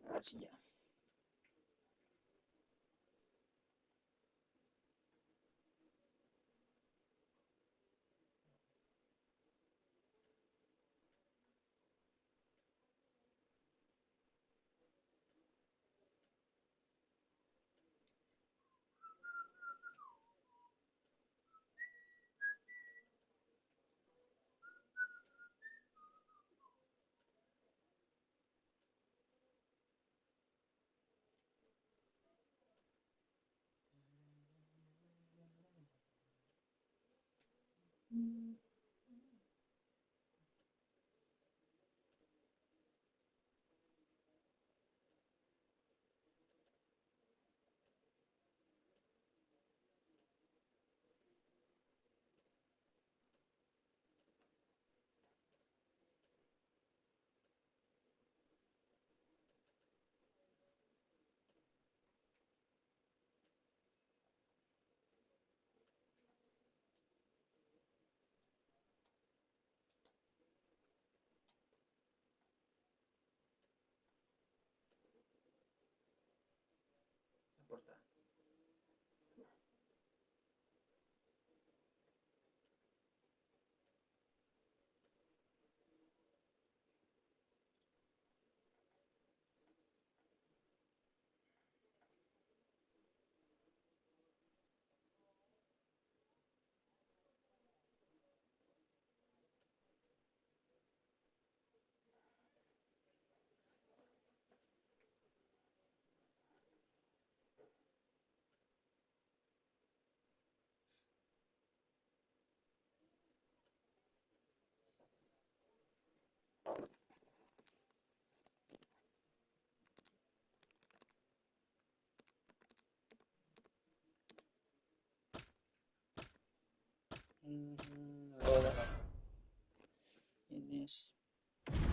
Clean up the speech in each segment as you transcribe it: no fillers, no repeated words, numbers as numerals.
A ver si ya.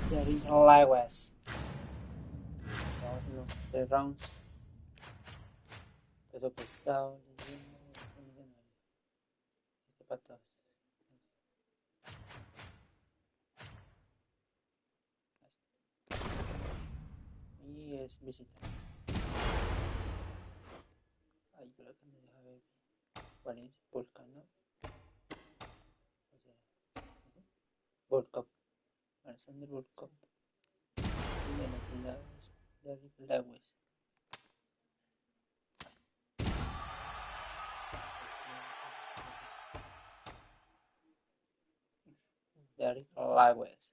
Tienes Leguas. Vamos a los 3 rounds. Peso pesado. Este para todos. Y es visita. Ay, creo que me deja ver. ¿Cuál es? Volcano. O sea, Volcop. Alexander Volcop. Y de los lados de Leguas. Derek Leguas.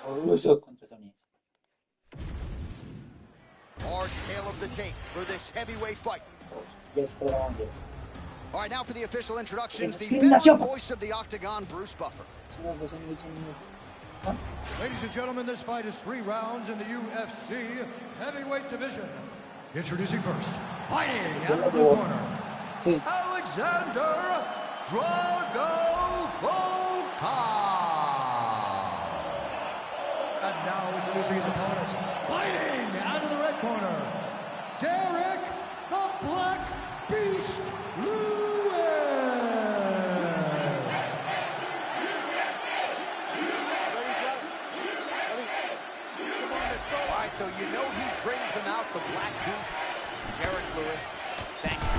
Ruso contra estadounidense. Our tale of the tape for this heavyweight fight. All right, now for the official introductions. The veteran voice of the Octagon, Bruce Buffer. Ladies and gentlemen, this fight is 3 rounds in the UFC heavyweight division. Introducing first, fighting out of the blue corner, Alexander Drago Volkov. And now introducing his opponents, fighting out of the red corner, Derek the Black Beast Lewis. All right, so you know he brings him out, the Black Beast, Derek Lewis. Thank you.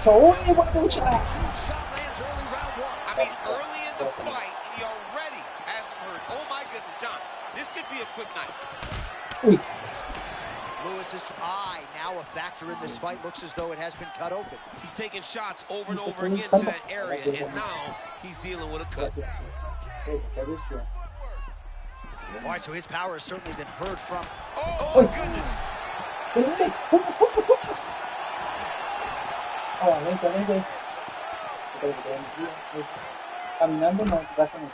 Huge shot lands early round 1. I mean, early in the fight, and he already hasn't hurt. Oh my goodness, John. This could be a quick night. Lewis's eye now a factor in this fight. Looks as though it has been cut open. He's taking shots over and over again to that area, and now he's dealing with a cut. All right, so his power has certainly been heard from. Oh, my goodness. Caminando no pasa nada.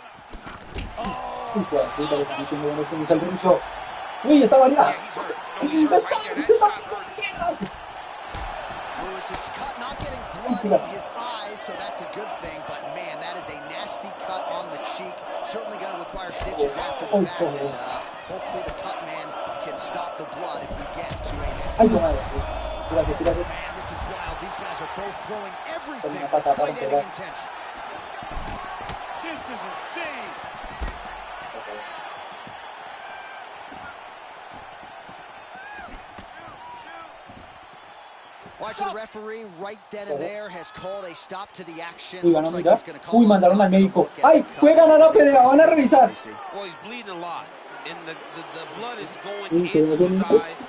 El ruso. Uy, está variado. Lewis is cut, not getting blood in his eyes, so that's a good thing. But man, that is a nasty cut on the cheek. Certainly going to require stitches after the fact, and hopefully the cut man can stop the blood if we get to a next. Man, this is wild. These guys are both throwing everything with fight-ending intentions. This is insane. Watch the referee right then and there has called a stop to the action. Uy, van a Looks like mirar. he's going to call Uy, mandaron al médico. ¡Ay! ¡Puede ganar la pelea! ¡Van a revisar! Well, he's bleeding a lot, and the blood is going into his eyes.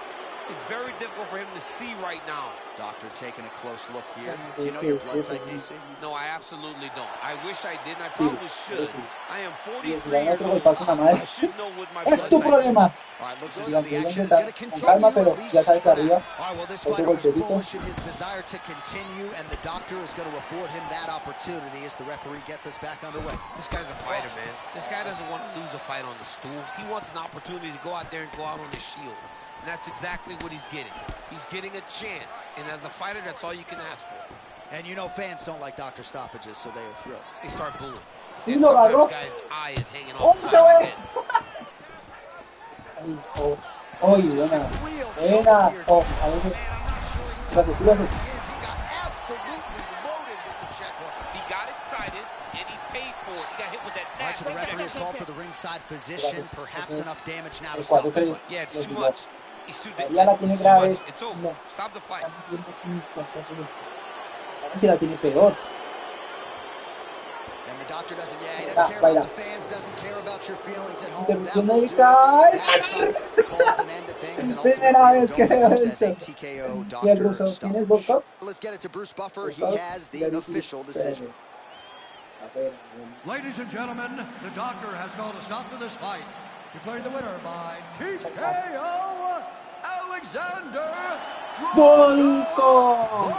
It's very difficult for him to see right now. Doctor taking a close look here. Do you know your blood type, DC? No, I absolutely don't. I wish I did, and I probably should. I am 43 Y years old. I should know what my Es blood tu type is. problema. All right, looks as Y though aunque the voy a action is intentar going to con continue, calma, pero at least ya sabes que for now. arriba All right, well, this otro fighter was golpecito. bullish in his desire to continue, and the doctor is going to afford him that opportunity as the referee gets us back underway. This guy's a fighter, man. This guy doesn't want to lose a fight on the stool. He wants an opportunity to go out there and go out on his shield. And that's exactly what he's getting. He's getting a chance. And as a fighter, that's all you can ask for. And you know fans don't like doctor stoppages, so they are thrilled. They start booing. Y lo agarró. Sometimes the guy's eye is hanging off the ¡Once, side of his güey! head. Ay, oh. ¡Uy, buena! ¡Buena! ¡Oh! A veces... La que sí lo hace. He got absolutely loaded with the check hook. He got excited, and he paid for it. He got hit with that All right, so the nasty referee has check. called for the ringside physician. Perhaps enough damage now to El stop the 4-3. fight. Yeah, it's too much. He's too dead. Ya la tiene grave. It's over. No. Stop the fight. Si la tiene peor. And the doctor doesn't, he doesn't care about the fans, doesn't care about your feelings at home. That Interrupción will do médica. it. That calls an end to things, and Primera ultimately vez we're que going veo with this as a esto. TKO Y el doctor ruso, ¿tienes World stoppage. Cup? Let's get it to Bruce Buffer. He World Cup. has the official decision. Ladies and gentlemen, the doctor has called a stop to this fight. Declaring the winner by TKO, Alexander ¡Volco!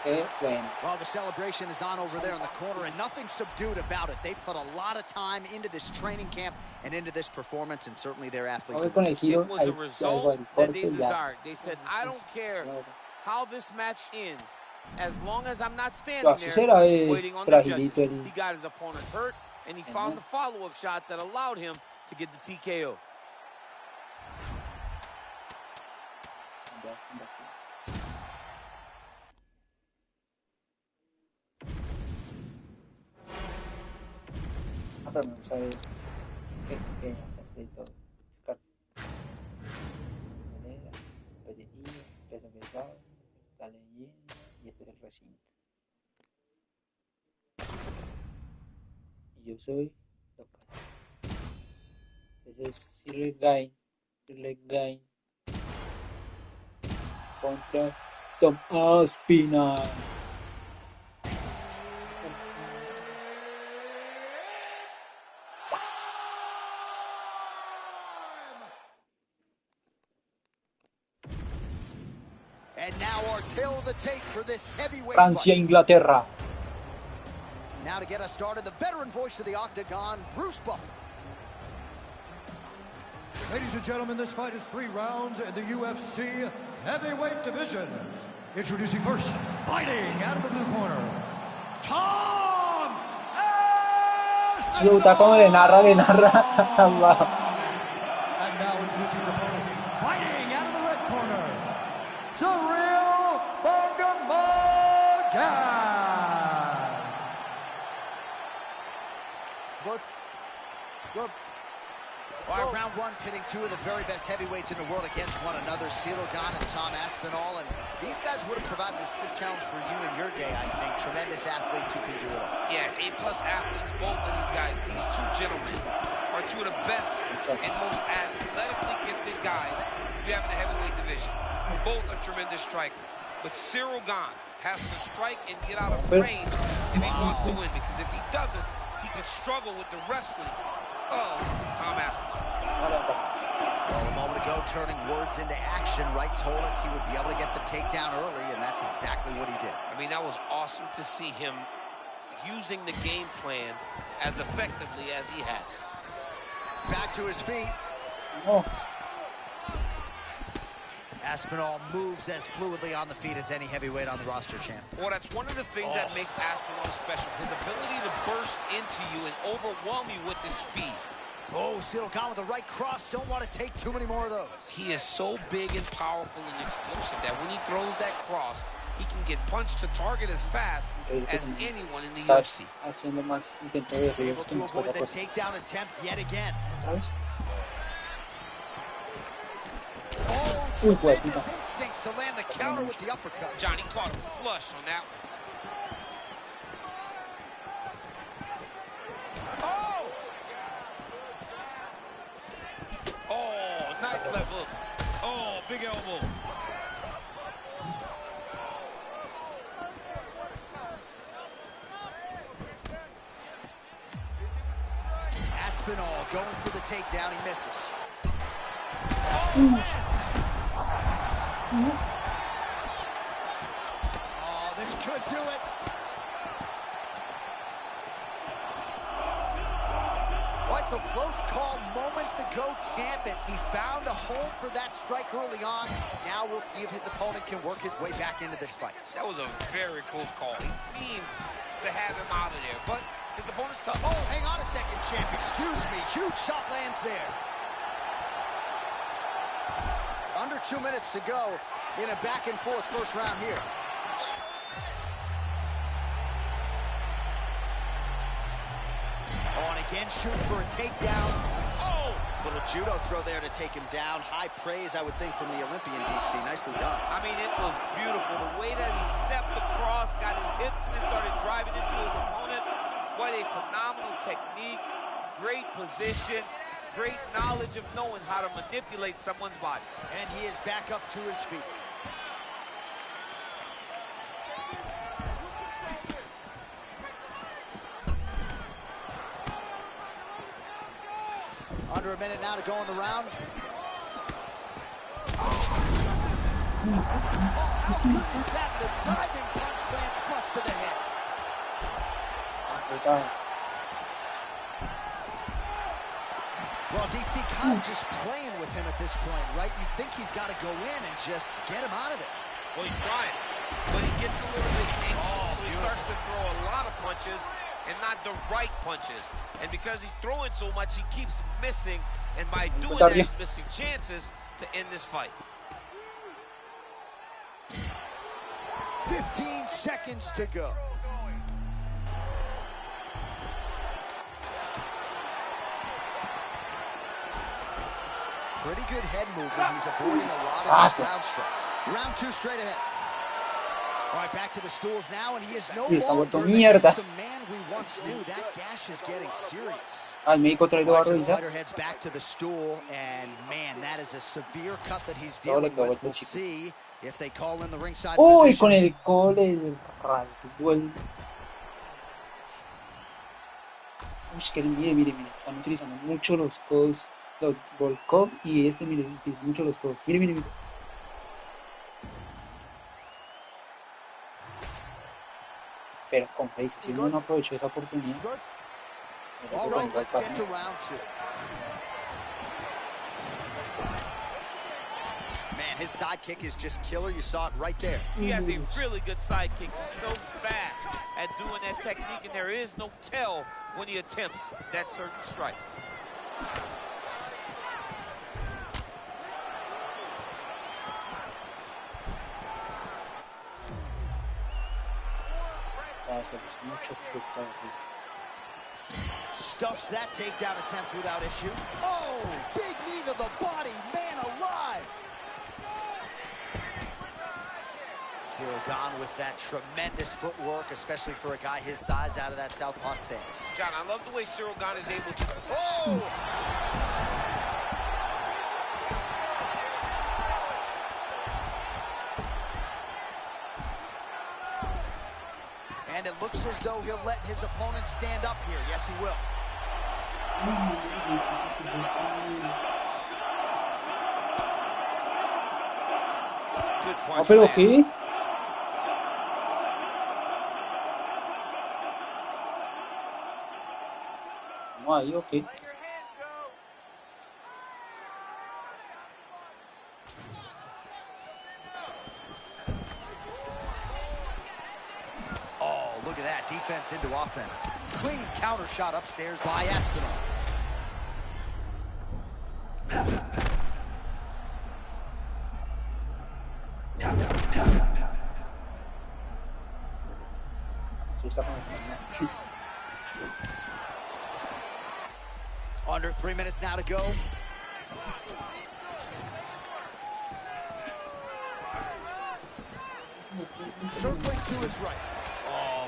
Qué bueno. Well, the celebration is on over there in the corner, and nothing subdued about it. They put a lot of time into this training camp and into this performance, and certainly their athletes. Con el giro, It was a ahí, result ya that they ya. desired. They said, I don't care how this match ends, as long as I'm not Lo standing así there será, waiting on the judges. fragilito el... He got his opponent hurt, and he found the follow-up shots that allowed him to get the TKO. Ah, pero me gusta ver que esté todo. Descarga. Manera, repetitivo, peso pesado, dale llena, y este es el recinto. Y yo soy local. Entonces, Sirle Gain contra Tom Aspinall. And now our tail of the tape for this heavyweight Francia, fight. Inglaterra. Now to get us started, the veteran voice of the Octagon, Bruce Buffer. Ladies and gentlemen, this fight is 3 rounds in the UFC heavyweight division. Introducing first, fighting out of the blue corner, Tom Si me gusta cómo le narra. And now introducing his opponent, fighting out of the red corner, Surreal Bangamagan. Good. All right, round one, pitting two of the very best heavyweights in the world against one another, Cirogan and Tom Aspinall. And these guys would have provided a stiff challenge for you in your day, I think. Tremendous athletes who can do it all. Yeah, A-plus athletes, both of these guys. These two gentlemen are two of the best and most athletically gifted guys you have in the heavyweight division. Both are tremendous strikers. But Cirogan has to strike and get out of range if he wants to win. Because if he doesn't, he could struggle with the wrestling of Tom Aspinall. Well, a moment ago, turning words into action, Wright told us he would be able to get the takedown early, and that's exactly what he did. I mean, that was awesome to see him using the game plan as effectively as he has. Back to his feet. Oh. Aspinall moves as fluidly on the feet as any heavyweight on the roster, champ. Well, that's one of the things that makes Aspinall special. His ability to burst into you and overwhelm you with his speed. Oh, Sera gone with the right cross. Don't want to take too many more of those. He is so big and powerful and explosive that when he throws that cross, he can get punched to target as fast as anyone in the UFC. Haciendo más intento de Able to avoid the takedown attempt yet again. Oh, tremendous instincts to land the counter with the uppercut. Johnny caught him flush on that one. Nice left hook. Oh, big elbow. Aspinall going for the takedown. He misses. Oh, this could do it. What's a close call moments ago, champ, as he found a home for that strike early on. Now we'll see if his opponent can work his way back into this fight. That was a very close call. He seemed to have him out of there, but his opponent's tough. Oh, hang on a second, champ. Excuse me. Huge shot lands there. Under 2 minutes to go in a back-and-forth first round here. Oh, and again, shooting for a takedown. Oh! Little judo throw there to take him down. High praise, I would think, from the Olympian, DC. Nicely done. I mean, it was beautiful. The way that he stepped across, got his hips, and then started driving into his opponent. What a phenomenal technique. Great position. Great knowledge of knowing how to manipulate someone's body. And he is back up to his feet. Under a minute now to go in the round. Oh, how good is that? The diving punch lands flush to the head. Well, DC kind of just playing with him at this point, right? You think he's got to go in and just get him out of there. Well, he's trying, but he gets a little bit anxious, so he starts to throw a lot of punches and not the right punches. And because he's throwing so much, he keeps missing, and by doing that, he's missing chances to end this fight. 15 seconds to go. Pretty good head movement. He's avoiding a lot of these ground strikes. Round 2 straight ahead. All right, back to the stools now, and he is no longer the handsome man we once knew. That gash is getting serious. The fighter heads back to the stool, and man, that is a severe cut that he's dealing with. We'll see if they call in the ringside position. Con el cole rasgó el... Uy, que mire, están utilizando mucho los codos, los Volkov, y mire, utiliza mucho los codos. Mire. Pero con face, si uno no aprovechó esa oportunidad. All right, let's get to round 2. Man, his sidekick is just killer. You saw it right there. He has a really good sidekick. He's so fast at doing that technique, and there is no tell when he attempts that certain strike. Stuffs that takedown attempt without issue. Oh, big knee to the body, man alive. Sera gone with that tremendous footwork, especially for a guy his size out of that southpaw stance. John, I love the way Sera is able to... Oh! And it looks as though he'll let his opponent stand up here. Yes, he will. Good punch, pero ¿qué? No hay, okay. Look at that, defense into offense. Clean counter shot upstairs by Aspinall. Se usa con las máquinas. Under 3 minutes now to go. Circling to his right. Oh.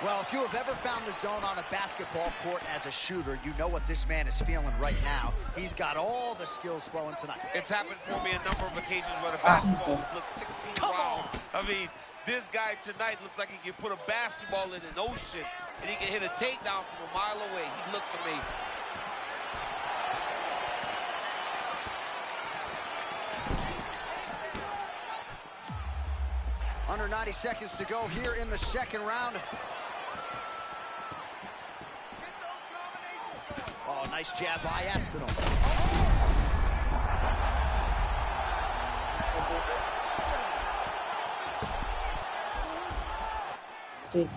Well, if you have ever found the zone on a basketball court as a shooter, you know what this man is feeling right now. He's got all the skills flowing tonight. It's happened for me a number of occasions where the basketball looks 6 feet around. I mean, this guy tonight looks like he can put a basketball in an ocean and he can hit a takedown from a mile away. He looks amazing. Under 90 seconds to go here in the second round. Oh, nice jab by Aspinall. Sí.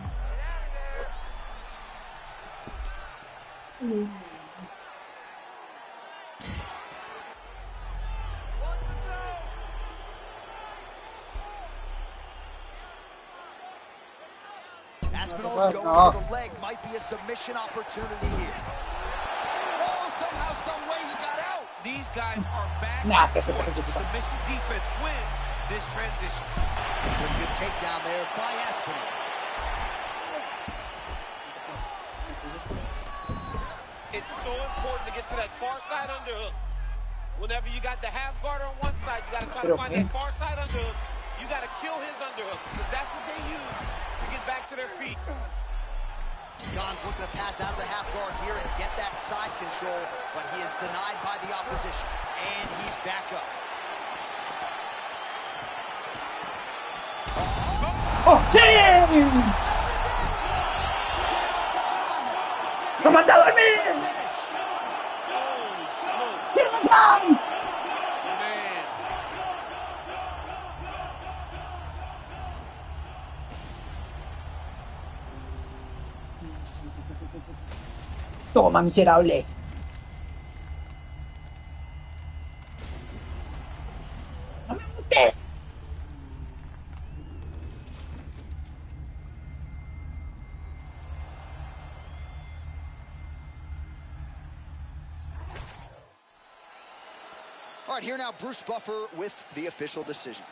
Aspinall's going for the leg. Might be a submission opportunity here. Oh, somehow, some way he got out. These guys are back. Submission defense wins this transition. Pretty good takedown there by Aspinall. It's so important to get to that far side underhook. Whenever you got the half guard on one side, you got to try to find that far side underhook. You got to kill his underhook because that's what they use to get back to their feet. Don's looking to pass out of the half guard here and get that side control, but he is denied by the opposition. And he's back up. ¡Oh, sí! ¡Lo manda a dormir! ¡Sí, entran! Toma, miserable. ¡No me golpes! All right, here now, Bruce Buffer with the official decision.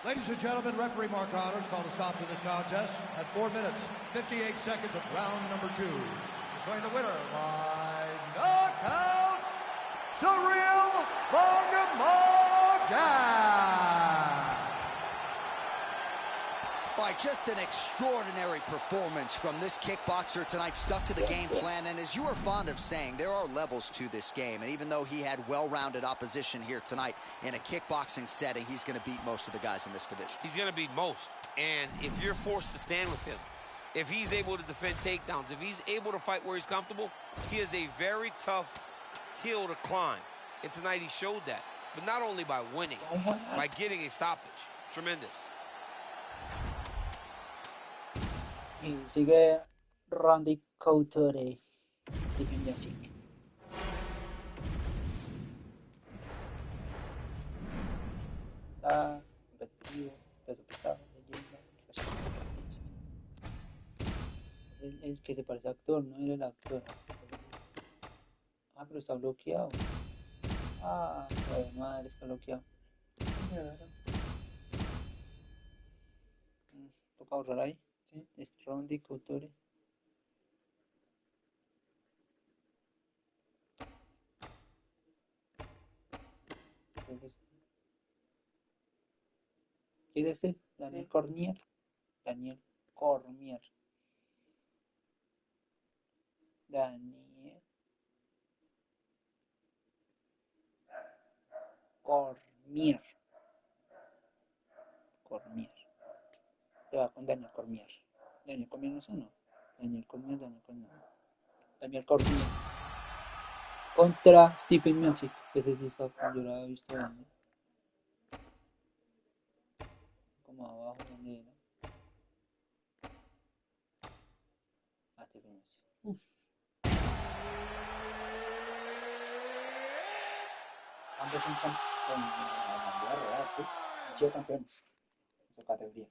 Ladies and gentlemen, referee Mark Connors called a stop to this contest at 4 minutes, 58 seconds of round number 2. Declaring the winner by knockout, Cyril Bongamaga. All right, just an extraordinary performance from this kickboxer tonight, stuck to the game plan. And as you are fond of saying, there are levels to this game. And even though he had well-rounded opposition here tonight in a kickboxing setting, he's going to beat most of the guys in this division. He's going to beat most. And if you're forced to stand with him, if he's able to defend takedowns, if he's able to fight where he's comfortable, he is a very tough hill to climb. And tonight he showed that. But not only by winning, by getting a stoppage. Tremendous. Y sigue Randy Couture, Stephen Music. Está competitivo, peso pesado, leyenda, es el que se parece a actor, no era el actor. Ah, pero está bloqueado. Ah, joder, madre, está bloqueado. Toca ahorrar ahí. Sí, es Randy Couture. ¿Quiere este? Daniel Cormier. Daniel Cormier. Daniel Cormier. Cormier. Se va con Daniel Cormier. Daniel Cormier no sano. Daniel Cormier. Daniel Cormier. Contra Stephen Music. Que ese sí está, yo lo había visto. como abajo donde era. Hasta que no sé. Ambos son campeones, ¿sí? Han sido campeones en su categoría.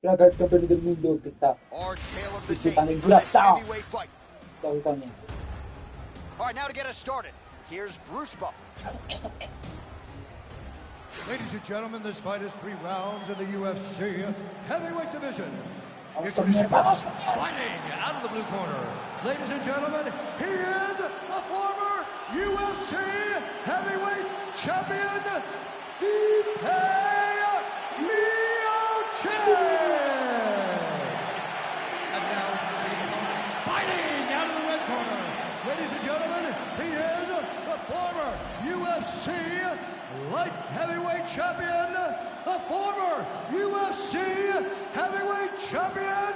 Pero acá es campeón del mundo que está disputando en Curazao, los estadounidenses. All right, now to get us started, here's Bruce Buffer. Ladies and gentlemen, this fight is 3 rounds in the UFC heavyweight division. Vamos Introducing con first, fighting out of the blue corner. Ladies and gentlemen, he is a former UFC heavyweight champion, And now, fighting out of the red corner. Ladies and gentlemen, he is the former UFC light heavyweight champion, the former UFC heavyweight champion,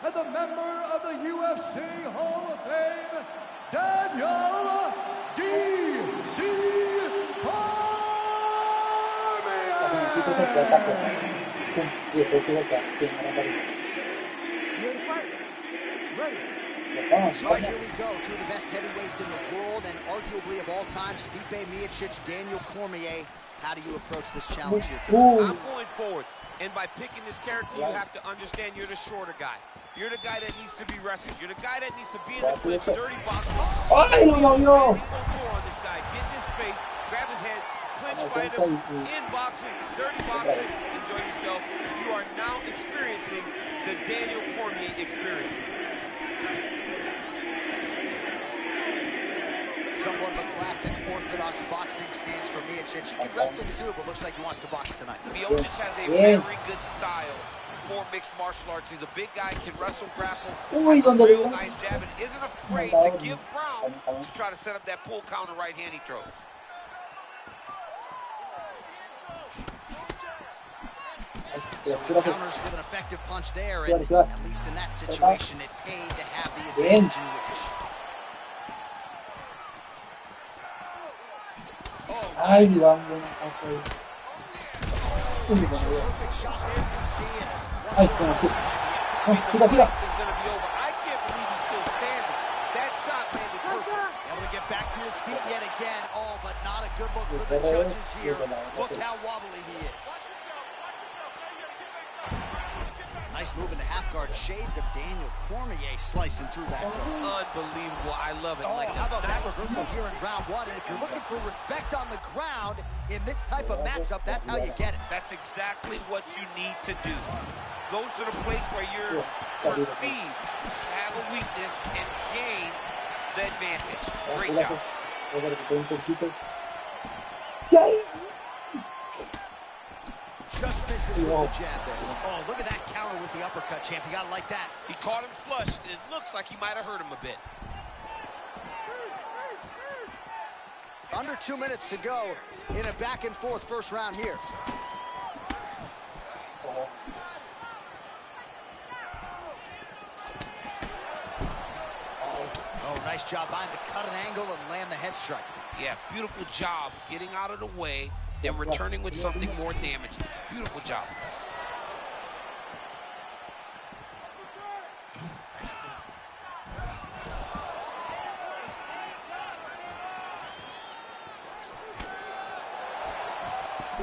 and the member of the UFC Hall of Fame, Daniel D.C. All right, here we go. Two of the best heavyweights in the world and arguably of all time, Stipe Miocic, Daniel Cormier. How do you approach this challenge here tonight? I'm going forward, and by picking this character, you have to understand you're the shorter guy. You're the guy that needs to be wrestled. You're the guy that needs to be in the clinch, dirty boxing. ¡Ay, no! On this guy, get in his face, grab his head, clinch fight him, in boxing, dirty boxing. Enjoy yourself. You are now experiencing the Daniel Cormier experience. Somewhat of a classic orthodox boxing stance for Miocic. He can wrestle too, but looks like he wants to box tonight. Miocic has a very good style for mixed martial arts. He's a big guy, can wrestle, grapple, has a real nice jab, and isn't afraid to give ground to try to set up that pull counter right hand he throws. So he counters with an effective punch there, and at least in that situation, it paid to have the advantage in which. Ay, vamos. Ay, como que. Siga. I can't believe he's still standing. That shot landed perfect. Able to get back to his feet yet again. Oh, but not a good look for the judges here. Look how wobbly he is. Nice move into half guard. Shades of Daniel Cormier slicing through that guard. Unbelievable. I love it. Oh, like how about that reversal here in round one? And if you're looking for respect on the ground in this type of matchup, that's how you get it. That's exactly what you need to do. Go to the place where you're perceived to have a weakness and gain the advantage. Great job. Just misses with the jab there. Oh, look at that counter with the uppercut, champ. You gotta like that. He caught him flush, and it looks like he might have hurt him a bit. Under 2 minutes to go in a back-and-forth first round here. Oh, nice job behind to cut an angle and land the head strike. Yeah, beautiful job getting out of the way and returning with something more damaging. Beautiful job.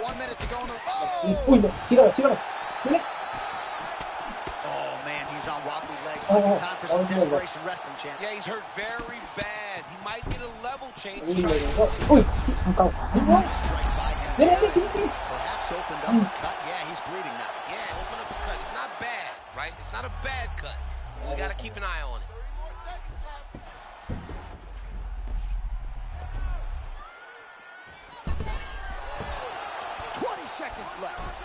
One minute to go in the... Oh, man, he's on wobbly legs. Might be time for some desperation wrestling, champ. Yeah, he's hurt very bad. He might get a level change. Nice strike by him there. Perhaps opened up a cut. Yeah, he's bleeding now. Yeah, open up a cut. It's not bad, right? It's not a bad cut. We got to keep an eye on it. Seconds left.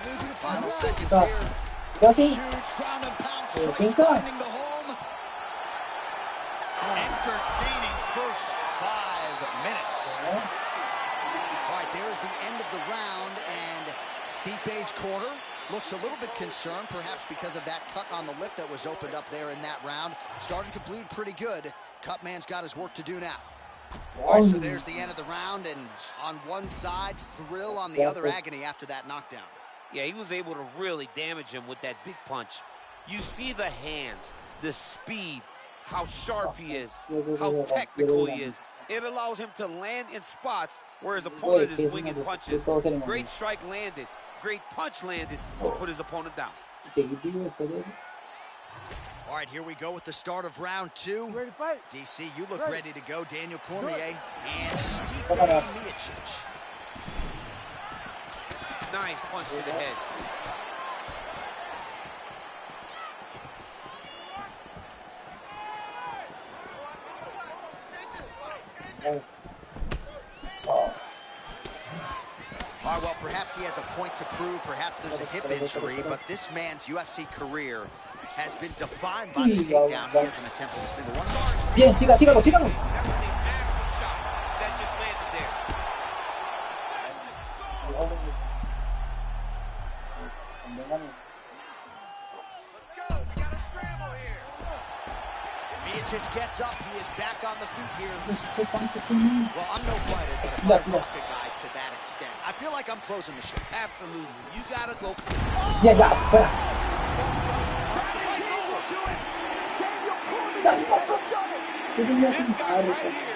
Maybe the final seconds here. Huge ground and pound strikes finding the home. Entertaining first 5 minutes. All right, there's the end of the round, and Stipe's corner looks a little bit concerned, perhaps because of that cut on the lip that was opened up there in that round. Starting to bleed pretty good. Cutman's got his work to do now. All right, so there's the end of the round, and on one side, thrill, on the other, agony after that knockdown. Yeah, he was able to really damage him with that big punch. You see the hands, the speed, how sharp he is, how technical he is. It allows him to land in spots where his opponent is winging punches. Great strike landed, great punch landed to put his opponent down. All right, here we go with the start of round 2. Ready to fight? DC, you look ready to go. Daniel Cormier and Stipe Miocic. Nice punch to the head. All right, well, perhaps he has a point to prove. Perhaps there's a hip injury, but this man's UFC career has been defined by the takedown. He hasn't attempted a single one. Bien, sígalo. That was a massive shot that just landed there. Let's go. We got a scramble here. Miocic gets up. He is back on the feet here. Well, I'm no fighter, but if I lost a guy to that extent, I feel like I'm closing the show. Absolutely. You gotta go. Ya, fuera. This guy right here.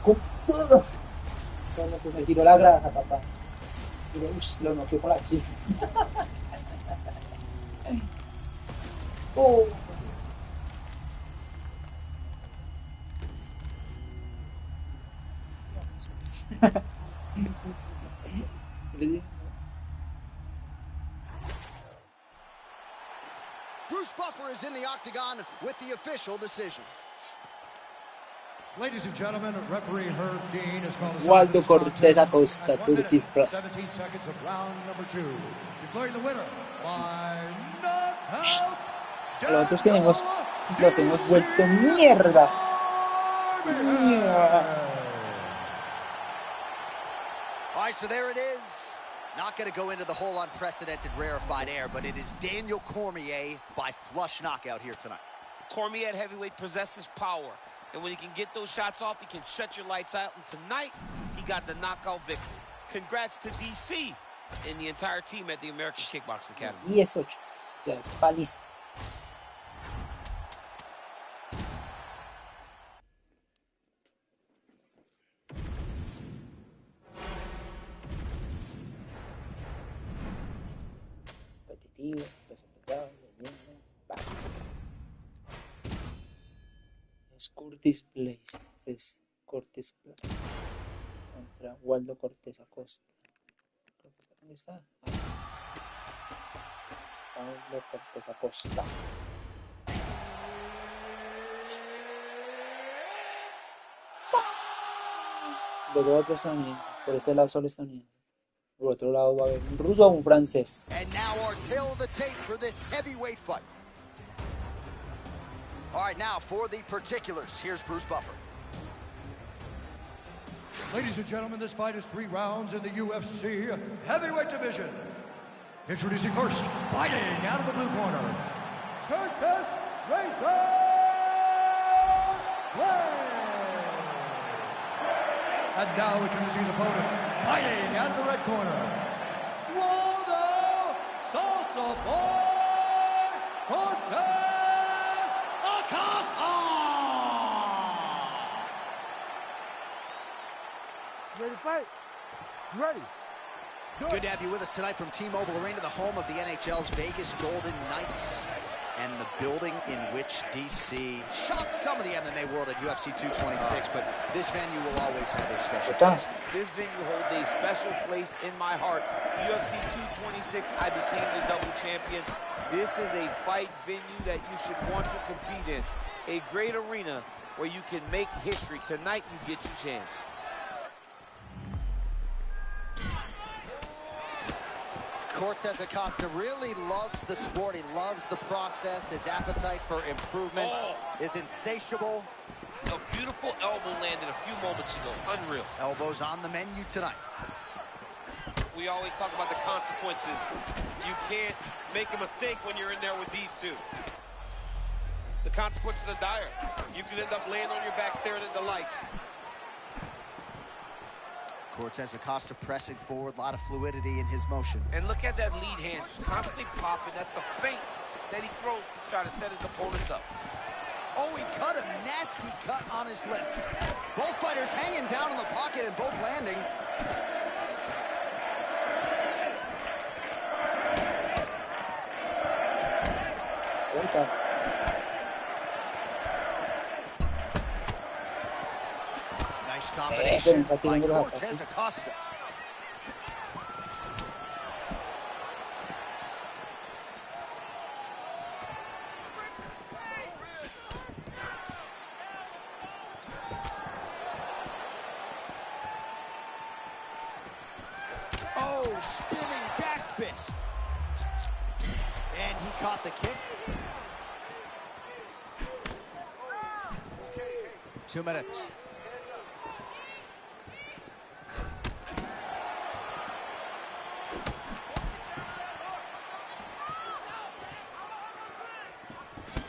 Con todo. Cuando se me tiró la grasa, papá. Y lo noqué con la chica. Bruce Buffer is in the octagon with the official decision. Ladies and gentlemen, referee Herb Dean has called us Waldo Cortés Acosta, Turkish Pro. 17 seconds of round number 2. Declaring the winner by knockout. Nosotros que los hemos vuelto mierda. All right, so there it is. Not going to go into the whole unprecedented rarefied air, but it is Daniel Cormier by flush knockout here tonight. Cormier at heavyweight possesses power. And when he can get those shots off, he can shut your lights out. And tonight, he got the knockout victory. Congrats to DC and the entire team at the American Kickboxing Academy. 18. O sea, es paliza. Competitivo, peso pesado, llena, es Curtis Place. Este es Curtis Place contra Waldo Cortés Acosta. ¿Dónde está? Waldo Cortés Acosta. Los dos estadounidenses. Por este lado solo estadounidenses. Por otro lado va a haber un ruso o un francés. And now our tail of the tape for this heavyweight fight. All right, now for the particulars, here's Bruce Buffer. Ladies and gentlemen, this fight is 3 rounds in the UFC heavyweight division. Introducing first, fighting out of the blue corner, Curtis Racer Way. And now introducing his opponent, fighting out of the red corner, Waldo Salsa Boy Cortés Acosta. Ready to fight? Ready. Good to have you with us tonight from T-Mobile Arena, the home of the NHL's Vegas Golden Knights, and the building in which DC shocked some of the MMA world at UFC 226, but this venue will always have a special place. This venue holds a special place in my heart. UFC 226, I became the double champion. This is a fight venue that you should want to compete in. A great arena where you can make history. Tonight, you get your chance. Cortés Acosta really loves the sport. He loves the process. His appetite for improvement is insatiable. A beautiful elbow landed a few moments ago. Unreal. Elbows on the menu tonight. We always talk about the consequences. You can't make a mistake when you're in there with these two. The consequences are dire. You could end up laying on your back staring at the lights. Cortez Acosta pressing forward, a lot of fluidity in his motion. And look at that lead hand, constantly popping. That's a feint that he throws to try to set his opponents up. Oh, he cut a nasty cut on his lip. Both fighters hanging down in the pocket and both landing. Nice combination by Cortez Acosta. Oh, spinning back fist. And he caught the kick. 2 minutes.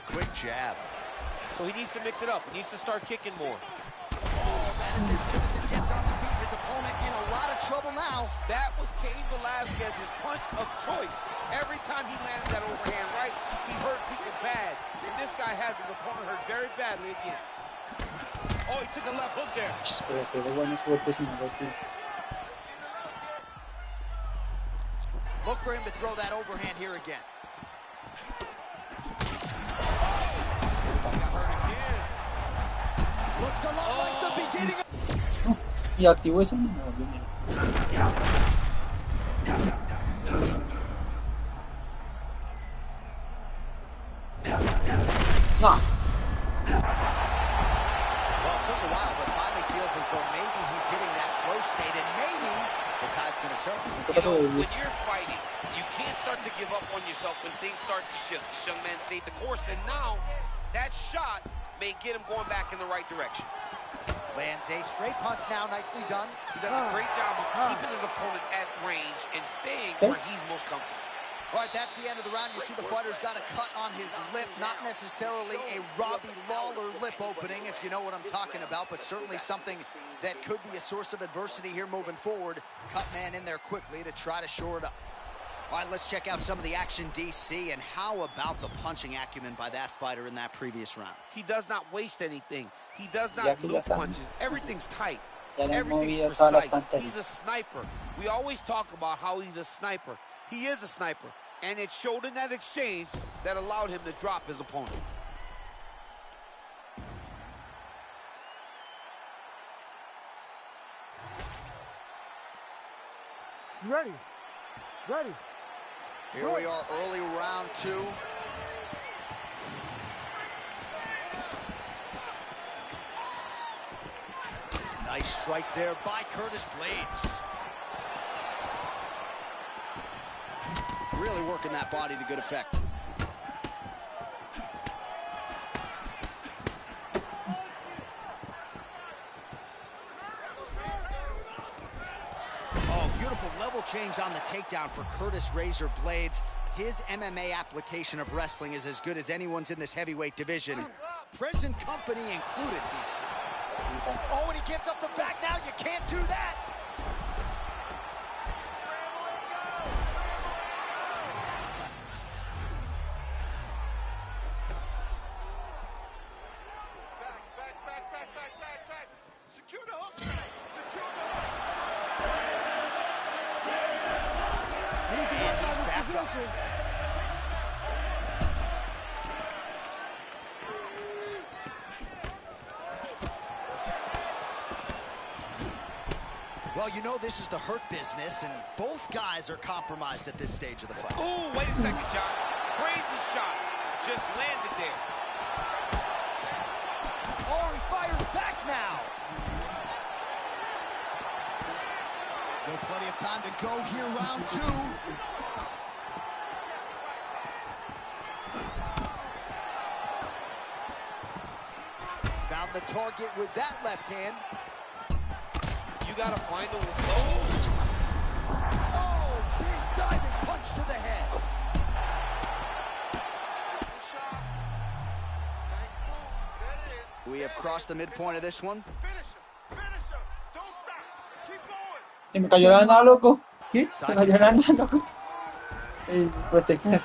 Quick jab. So he needs to mix it up. He needs to start kicking more. Oh, that is as good as it gets on the feet. His opponent in a lot of trouble now. That was Cain Velasquez's punch of choice. Every time he landed that overhand right, he hurt people bad. And this guy has his opponent hurt very badly again. Oh, he took a left hook there. Look for him to throw that overhand here again. Got hurt again. Looks a lot like the beginning of... Y activó eso, me volvió, mira. No. Well, it took a while, but finally feels as though maybe he's hitting that flow state, and maybe the tide's going to turn. You know, when you're fighting, you can't start to give up on yourself when things start to shift. This young man stayed the course, and now that shot may get him going back in the right direction. Lands a straight punch now, nicely done. He does a great job of keeping his opponent at range and staying where he's most comfortable. All right, that's the end of the round. You see the fighter's got a cut on his lip, not necessarily a Robbie Lawler lip opening, if you know what I'm talking about, but certainly something that could be a source of adversity here moving forward. Cut man in there quickly to try to shore it up. All right, let's check out some of the action, DC, and how about the punching acumen by that fighter in that previous round? He does not waste anything. He does not loop punches. Everything's tight. Everything's precise. He's a sniper. We always talk about how he's a sniper. He is a sniper, and it showed in that exchange that allowed him to drop his opponent. Ready? Ready? Here we are, early round 2. Nice strike there by Curtis Blades. Really working that body to good effect. Oh, beautiful level change on the takedown for Curtis Razor Blades. His MMA application of wrestling is as good as anyone's in this heavyweight division. Present company included, DC. Oh, and he gives up the back now. You can't do that. Back. Secure the hook. Secure the hook. And he's back up. Well, you know this is the hurt business, and both guys are compromised at this stage of the fight. Ooh, wait a second, John. Crazy shot. Just landed there. Oh, he fires back now. Still plenty of time to go here, round 2. Found the target with that left hand. You gotta find a... Oh, across the midpoint of this one. Se me cayó la nada, loco. ¿Qué? Se me cayó la nada, loco. El protector.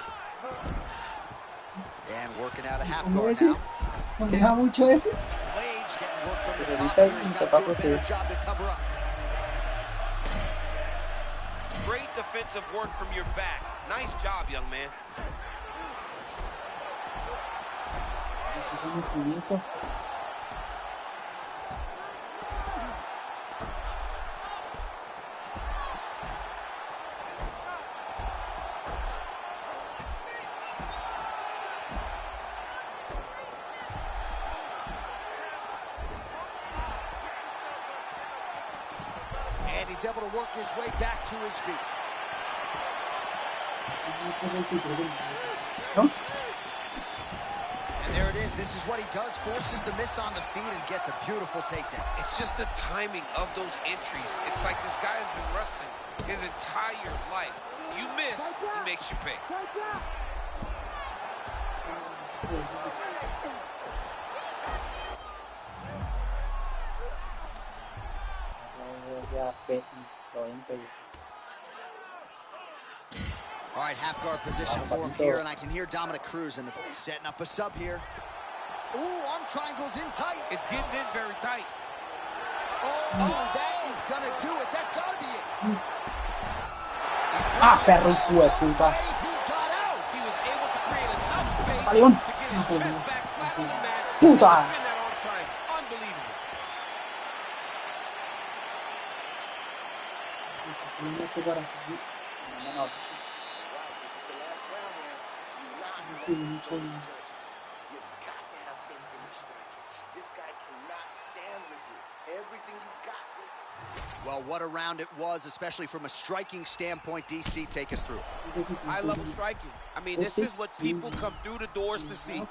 And working out a half guard now. ¿No me da mucho ese? Blades getting work from the top here. He's got to do a better job to cover up. Great defensive work from your back. Nice job, young man. And he's able to work his way back to his feet. And there it is. This is what he does. Forces the miss on the feet and gets a beautiful takedown. It's just the timing of those entries. It's like this guy has been wrestling his entire life. You miss, he makes you pay. All right, half guard position for him here, and I can hear Dominic Cruz in the setting up a sub here. Ooh, arm triangles in tight. It's getting in very tight. Oh, that is gonna do it. That's gotta be it. Perro hijo de puta. He got out. He was able to create enough space Paleón. to get his chest back flat on the mat. Puta. And spin that arm triangle. Unbelievable. Well, what a round it was, especially from a striking standpoint. DC, take us through. High-level striking. I mean, this is what people come through the doors to see.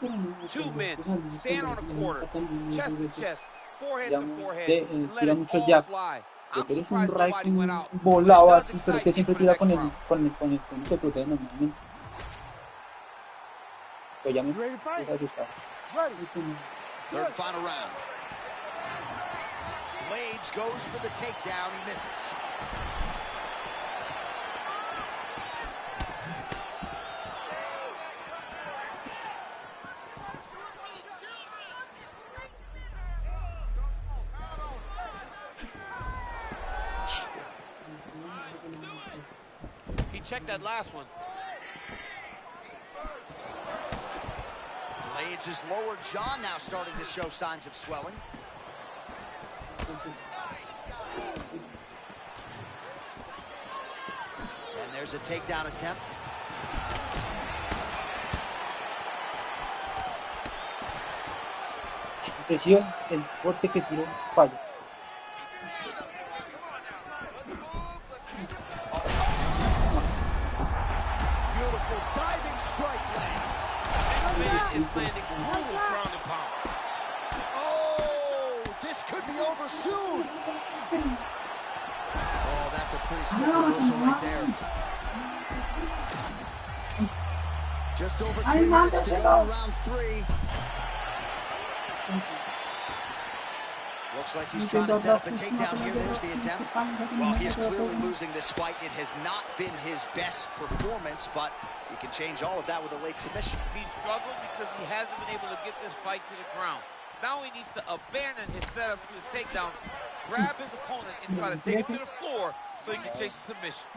Two men stand on a quarter, chest to chest, forehead to forehead, and let it all fly. I'm surprised nobody went out. Volado así, pero es que siempre tira con el se protege normalmente. Pues ya me Third and final round. Blades goes for the takedown. He misses. He checked that last one. Blades' his lower jaw now starting to show signs of swelling. And there's a takedown attempt. Presión, el fuerte que tiró, falla. Beautiful diving strike lands. This man is landing brutal ground and pound. Oh, this could be over soon. Oh, that's a pretty slick reversal right there. Just over 3 minutes to go in round 3. Looks like he's trying to set up a takedown here. There's the attempt. Well, he is clearly losing this fight. It has not been his best performance, but he can change all of that with a late submission. He struggled because he hasn't been able to get this fight to the ground. Now he needs to abandon his setup to his takedowns, grab his opponent, and try to take him to the floor so he can chase a submission.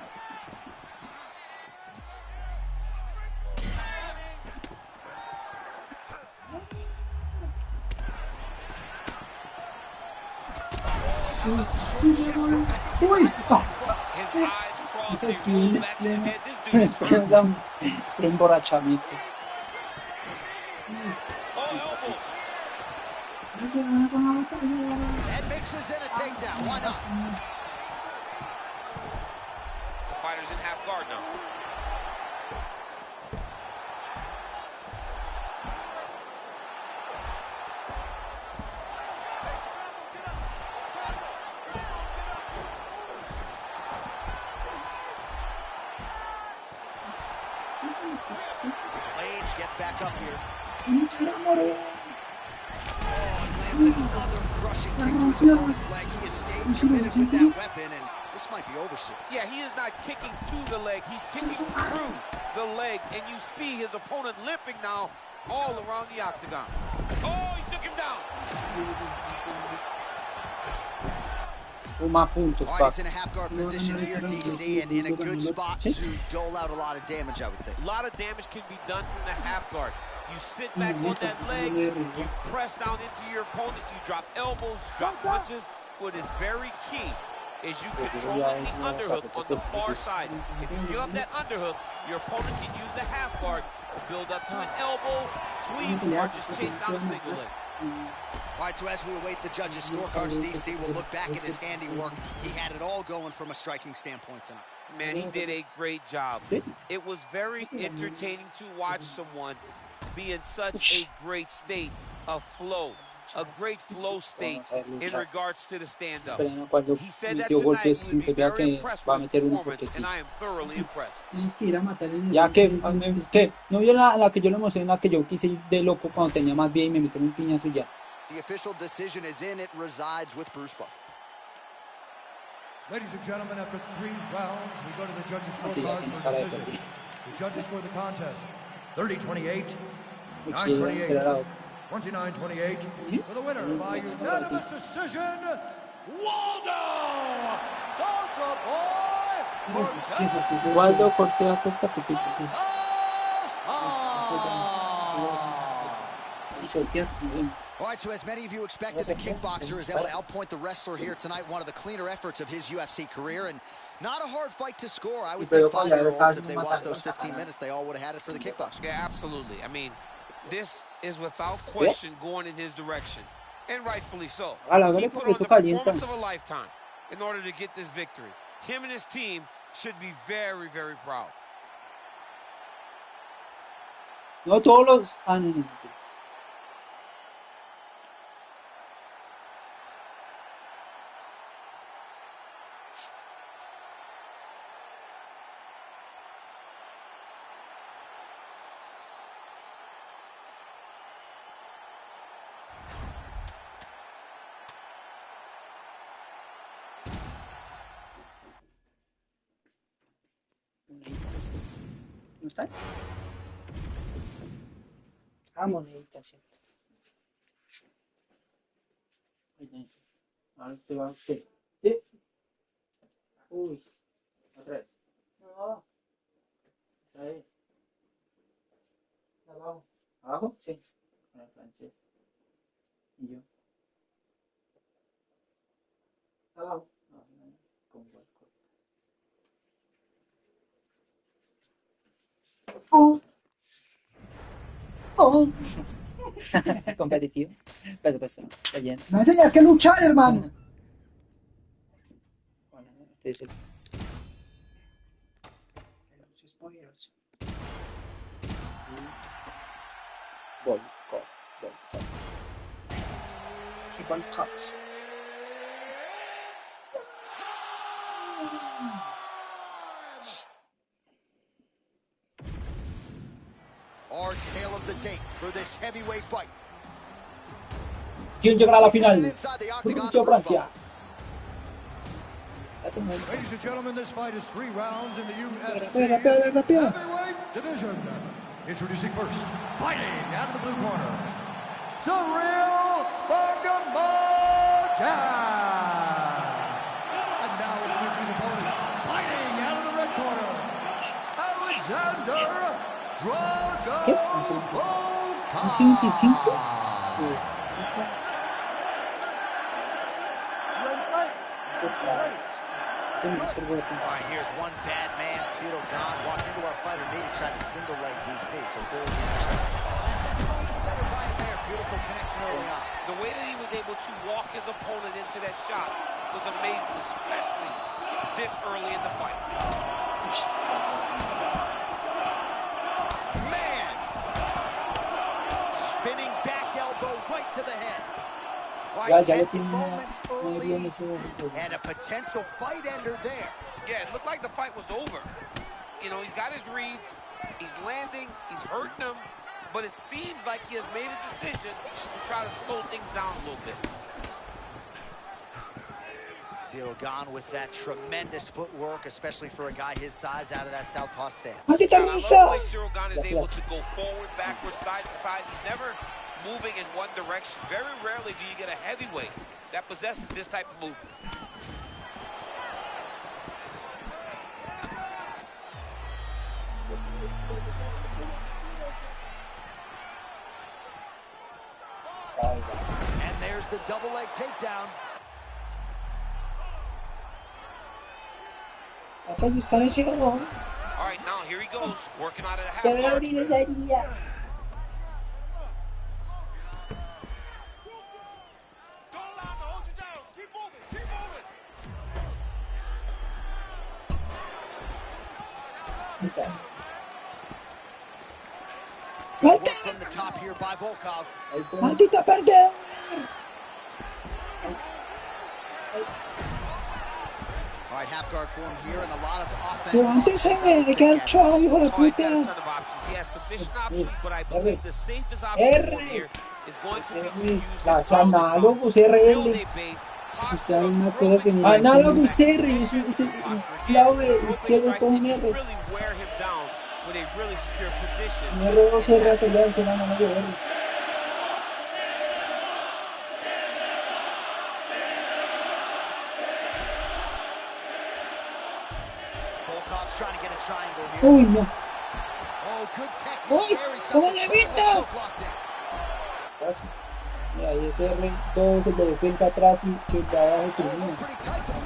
Uy, His eyes crossed, they rolled back in his head. This dude is hurt. emborrachamiento. Oh, elbow. And mixes in a takedown. Why not? The fighter's in half guard now. Blades gets back up here. Oh, he lands another crushing kick to his opponent's leg. He is stayed committed with that weapon, and this might be over soon. Yeah, he is not kicking to the leg. He's kicking through the leg, and you see his opponent limping now all around the octagon. Oh, he took him down. All right, he's in a half-guard position here, DC, and in a good spot to dole out a lot of damage, I would think. A lot of damage can be done from the half guard. You sit back on that leg, you press down into your opponent, you drop elbows, you drop punches. What is very key is you controlling the underhook on the far side. If you give up that underhook, your opponent can use the half guard to build up to an elbow, sweep, or just chase down a single leg. All right, so as we await the judges' scorecards, DC will look back at his handiwork. He had it all going from a striking standpoint tonight. Man, he did a great job. It was very entertaining to watch someone be in such a great state of flow, a great flow state in regards to the stand-up. He said that tonight he would be very impressed with his performance, and I am thoroughly impressed. Ya que, no vio la que yo le mostré, la que yo quise ir de loco cuando tenía más bien y me metieron un piñazo y ya. The official decision is in. It resides with Bruce Buffer. Ladies and gentlemen, after 3 rounds, we go to the judges' scorecards for decisions. The judges score the contest 30-28, 9-28, 29-28. For the winner by unanimous decision, Waldo Salsa Boy Waldo Cortés Cortés. All right, so as many of you expected, the kickboxer is able to outpoint the wrestler here tonight. One of the cleaner efforts of his UFC career, and not a hard fight to score. I would think 5-year-olds, if they watched those 15 minutes, they all would have had it for the kickboxer. Yeah, absolutely. I mean, this is without question going in his direction, and rightfully so. He put on the performance of a lifetime in order to get this victory. Him and his team should be very, very proud. No todos los... ¿No está? Ah, monedita, sí. Ahora te va a hacer. Sí. Uy. Otra vez. No. Otra vez. Abajo. ¿Abajo? Sí. Con el francés. Y yo. Abajo. No, con hueco. Oh. Oh. Competitivo. Pues, está lleno. Me va a enseñar que luchar, hermano. Bueno, este es el los spoilers. Volcop. Y Volcops. Our tale of the tape for this heavyweight fight. ¿Quién llegará a la final? Rusia, Francia. Ladies and gentlemen, this fight is 3 rounds in the UFC Rápido. heavyweight division. Introducing first, fighting out of the blue corner, Surreal Bangamaga. And now introducing his opponent, fighting out of the red corner, Alexander Drago Volkov. 25. All right, here's one bad man, Cito Gon, walked into our fighter meeting, tried to single leg DC, so clearly beautiful connection early on. The way that he was able to walk his opponent into that shot was amazing, especially this early in the fight. Man! Spinning back elbow right to the head. Right, tense moments early, and a potential fight ender there. Yeah, it looked like the fight was over. You know, he's got his reads, he's landing, he's hurting him, but it seems like he has made a decision to try to slow things down a little bit. Cyril gone with that tremendous footwork, especially for a guy his size out of that southpaw stance. I love the way Cyril is able to go forward, backward, side to side. He's never moving in one direction. Very rarely do you get a heavyweight that possesses this type of movement. And there's the double leg takedown. All right, now here he goes, working out of the half guard. Work from the top here by Volkov. All right, half guard form here, and a lot of offense. He has submission options, but I believe the safest option for here is going to be to use his Análogos RL. Si usted hay más cosas que ni análogos R, es el clave izquierdo con un R. Un R2 R acelerado, se llama medio R. Volkov's trying to get a triangle here. Uy, no. Oh, good technique there. He's got ¿Cómo the le triangle evita? choke locked in. Casi. Y ahí es R2, el de defensa atrás y el de abajo termina.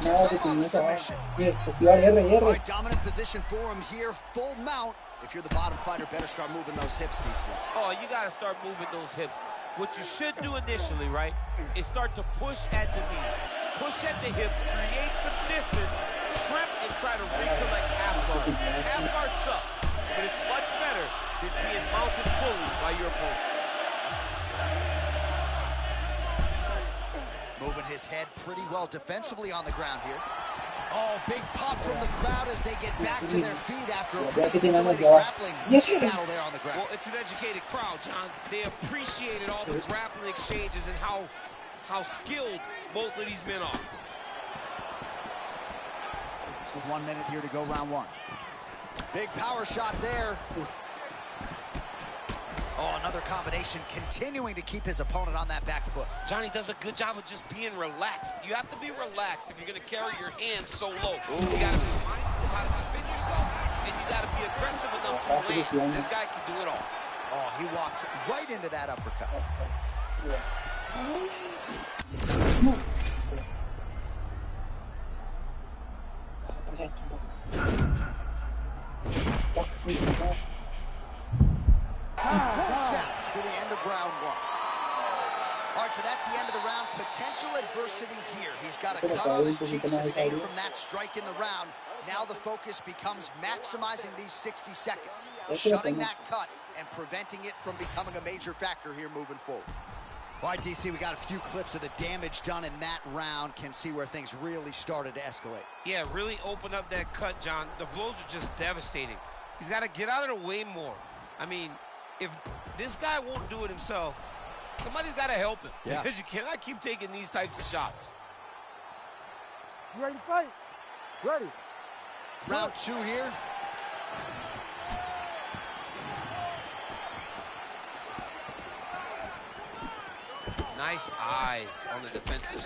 Nada de termina abajo. Bien, esquivar R, R. All right, dominant position for him here, full mount. If you're the bottom fighter, better start moving those hips, DC. Oh, you got to start moving those hips. What you should do initially, right, is start to push at the knees. Push at the hips, create some distance, shrimp, and try to recollect half guard. Half guard sucks, but it's much better than being mounted fully by your opponent. Moving his head pretty well defensively on the ground here. Oh, big pop from the crowd as they get back to their feet after a pretty scintillating grappling battle there on the ground. Well, it's an educated crowd, John. They appreciated all the grappling exchanges and how skilled both of these men are. 1 minute here to go, round one. Big power shot there. Oh, another combination, continuing to keep his opponent on that back foot. Johnny does a good job of just being relaxed. You have to be relaxed if you're going to carry your hands so low. Ooh. You got to be mindful of how to defend yourself, and you got to be aggressive enough to land. This guy can do it all. Oh, he walked right into that uppercut. Sounds for the end of round one. All right, so that's the end of the round. Potential adversity here. He's got a cut on his cheek sustained from that strike in the round. Now the focus becomes maximizing these 60 seconds, shutting that cut and preventing it from becoming a major factor here moving forward. All right, DC, we got a few clips of the damage done in that round. Can see where things really started to escalate. Yeah, really open up that cut, John. The blows are just devastating. He's got to get out of the way more. I mean, if this guy won't do it himself, somebody's got to help him. Yeah. Because you cannot keep taking these types of shots. You ready to fight? Ready. Round two here. Nice eyes on the defensive.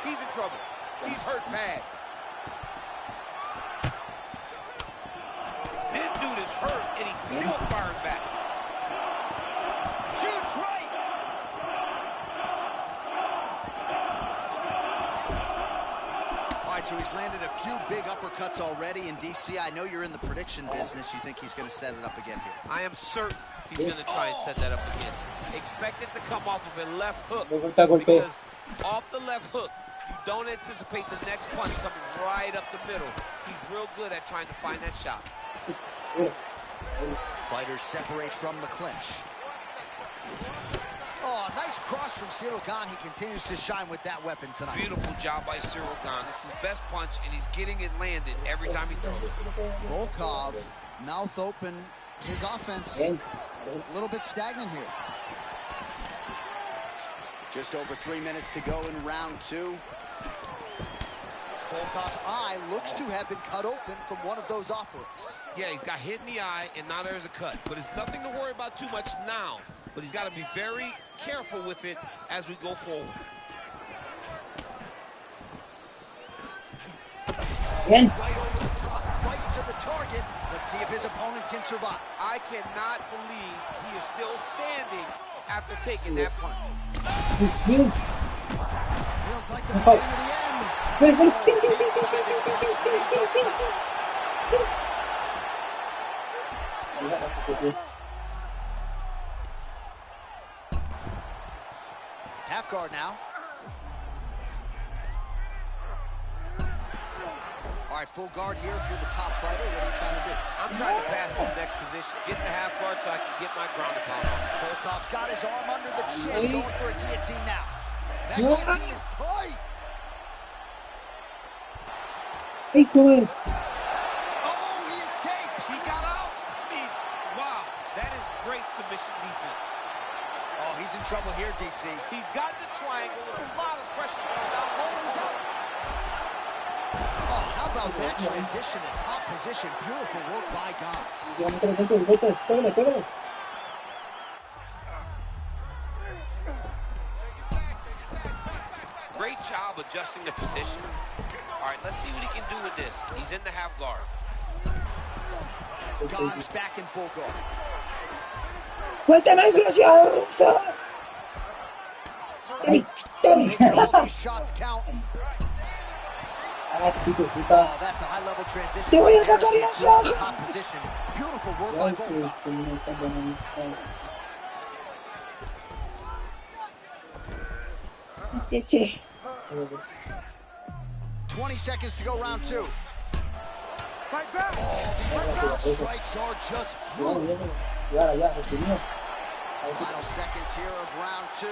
He's in trouble. He's hurt bad. This dude is hurt, and he's still firing back. Huge right. All right, so he's landed a few big uppercuts already in DC. I know you're in the prediction business. You think he's going to set it up again here? I am certain he's going to try and set that up again. Expect it to come off of a left hook, because off the left hook, you don't anticipate the next punch coming right up the middle. He's real good at trying to find that shot. Fighters separate from the clinch. Oh, nice across from Cyril Gane. He continues to shine with that weapon tonight. Beautiful job by Cyril Gane. It's his best punch, and he's getting it landed every time he throws it. Volkov, mouth open. His offense a little bit stagnant here. Just over 3 minutes to go in round 2. Volkov's eye looks to have been cut open from one of those offerings. Yeah, he's got hit in the eye, and now there's a cut. But it's nothing to worry about too much now. But he's got to be very careful with it as we go forward. Right over the top, right to the target. Let's see if his opponent can survive. I cannot believe he is still standing after taking that punch. Feels like the beginning of the end. Half guard now. All right, full guard here if you're the top fighter. What are you trying to do? I'm trying to pass to the next position, get the half guard so I can get my ground and pound on. Volkov's got his arm under the chin, going for a guillotine now. That guillotine is tight. Hey, come on. Oh, he escapes. He got out. I mean, wow, that is great submission defense. Oh, he's in trouble here, DC. He's got the triangle with a lot of pressure going down. Oh, he's out. Oh, how about that transition to top position? Beautiful work by Gane. Great job adjusting the position. All right, let's see what he can do with this. He's in the half guard. Gane's back in full guard. ¡Suéltame, desgraciado! All these shots count. Ah, sí, puta. Oh, that's a high-level transition. Te voy a sacar los ojos. Top position. Beautiful work by Volkov. 20 seconds to go, round 2. Fight back! Oh, these ground strikes are just brutal. Final seconds here of round 2.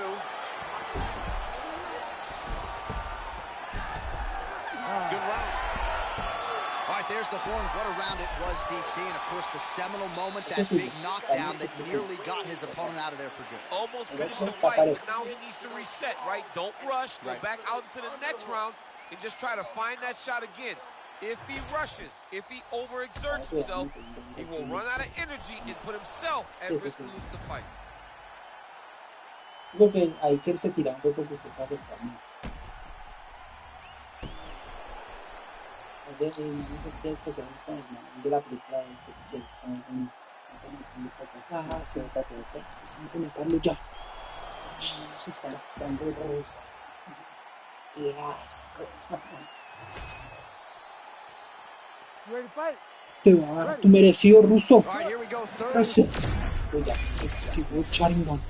Good round. All right, there's the horn. What a round it was, DC. And, of course, the seminal moment, that big knockdown that nearly got his opponent out of there for good. Almost finished the fight, but now he needs to reset, right? Don't rush. Go back out into the next round and just try to find that shot again. If he rushes, if he overexerts himself, he will run out of energy and put himself at risk of losing the fight. Creo que hay que irse tirando porque se hace camino. De la película de se va a conectarlo ya. Se está pasando rosa. Yes. You ready to fight? Te va a dar tu merecido ruso. All right, here we go. Third. Gracias. Oye, qué charingón.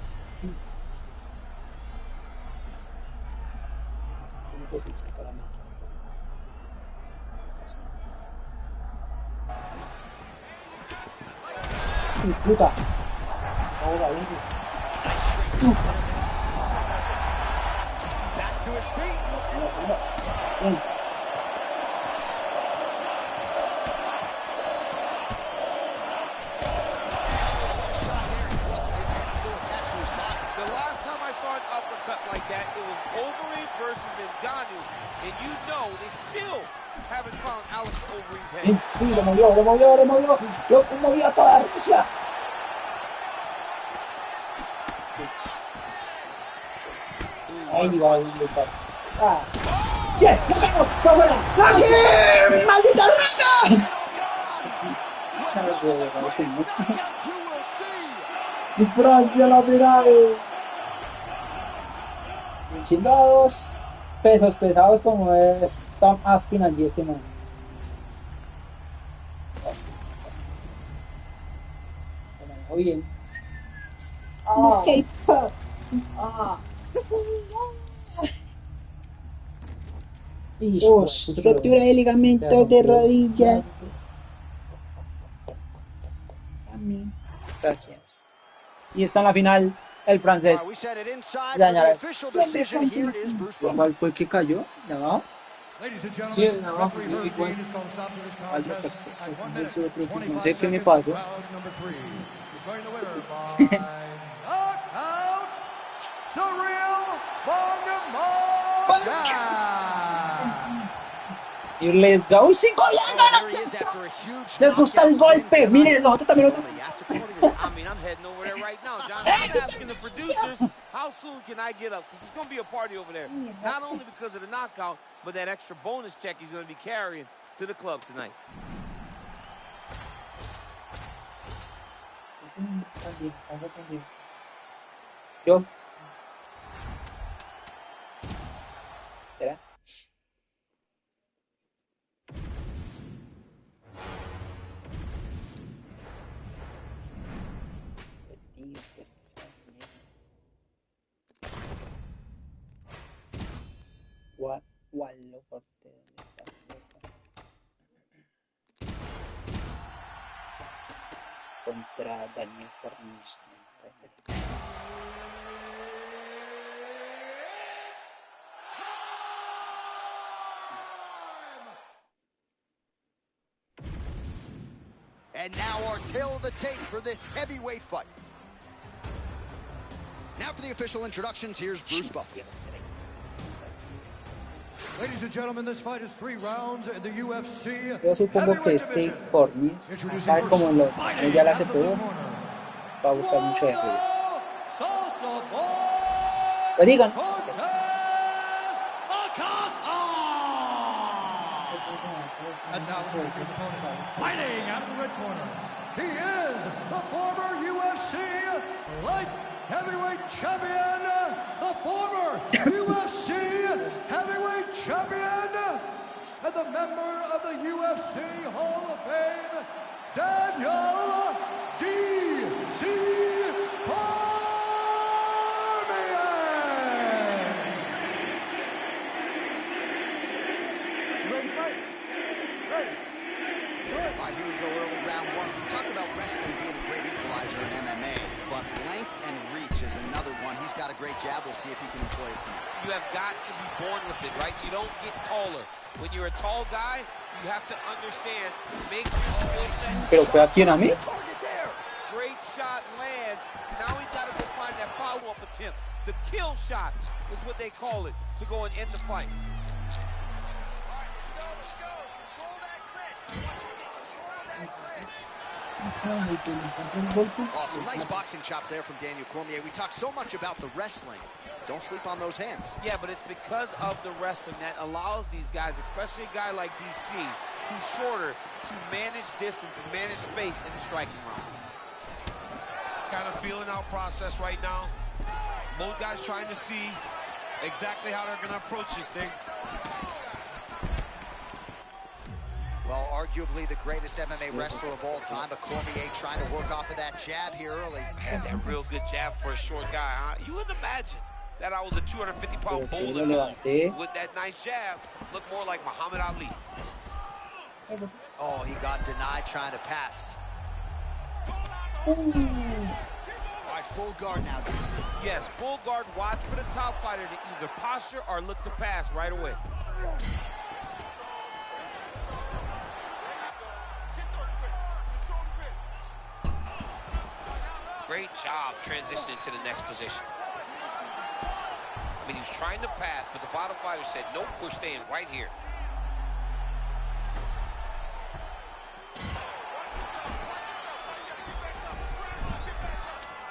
Puta. Ahora Back to his feet. bien. The last time I saw an uppercut like that, it was Overeem versus Ngannou, and you know they still haven't found Alex Overeem's head. Sí, lo movió. Lo movió a toda Rusia. Ahí ni va a luchar. ¡Ah! ¡Bien! ¡Lo saco! ¡Está fuera! ¡Aquí! ¡Maldita Rusia! ¡Y Francia la final! Venciendo a dos pesos pesados como es Tom Aspinall y este man. Lo manejó bien. Rotura de ligamentos de rodilla. Gracias. Y está en la final El francés. We set it inside for the Dañalas. official decision. Here is Bruce Buffer. ¿Cuál fue el que cayó? ¿De abajo? Ladies and Sí, gentlemen, de abajo. referee Sí, Herb igual. Dean has called a stop to this Al contest at 1 minute, no 25 sé qué me seconds, pasó. round number 3. Declaring the winner by knockout, Surreal Bongamon. Y les da un 5 There he is after a huge Les gusta el knockout win golpe. tonight. Miren, nosotros también lo I mean, I'm heading over there right now, John. I'm asking the producers, how soon can I get up? Because it's going to be a party over there. Not only because of the knockout, but that extra bonus check he's going to be carrying to the club tonight. Yo. ¿Será? Lo corté. ¿Dónde está? Contra Daniel Fornis. And now our tail of the tape for this heavyweight fight. Now for the official introductions, here's Bruce Buffer. Ladies and gentlemen, this fight is 3 rounds in the UFC. Yo supongo que este Fornis, sabe cómo lo ya la se pudo, va a buscar mucho de juego. Lo digan. And now his opponent, fighting out of the red corner. He is the former UFC light heavyweight champion, the former UFC heavyweight champion, and the member of the UFC Hall of Fame, Daniel D.C. Here we go, early round 1. We talk about wrestling being a great equalizer in MMA, but length and reach is another one. He's got a great jab. We'll see if he can employ it tonight. You have got to be born with it, right? You don't get taller. When you're a tall guy, you have to understand, make your skill set. Pero fue a quién, a mí. Great shot lands. Now he's got to go find that follow-up attempt. The kill shot is what they call it, to go and end the fight. Let's go. Control that clinch. I want you to get control of that clinch. Oh, some nice boxing chops there from Daniel Cormier. We talk so much about the wrestling. Don't sleep on those hands. Yeah, but it's because of the wrestling that allows these guys, especially a guy like DC, who's shorter, to manage distance and manage space in the striking round. Kind of feeling out process right now. Both guys trying to see exactly how they're going to approach this thing. Well, arguably the greatest MMA wrestler of all time, but Cormier trying to work off of that jab here early. Had that real good jab for a short guy, huh? You wouldn't imagine that I was a 250-pound boulder with that nice jab. Looked more like Muhammad Ali. Oh, he got denied trying to pass. Ooh. All right, full guard now, DC. Yes, full guard. Watch for the top fighter to either posture or look to pass right away. Great job transitioning to the next position. I mean, he was trying to pass, but the bottom fighter said, nope, we're staying right here.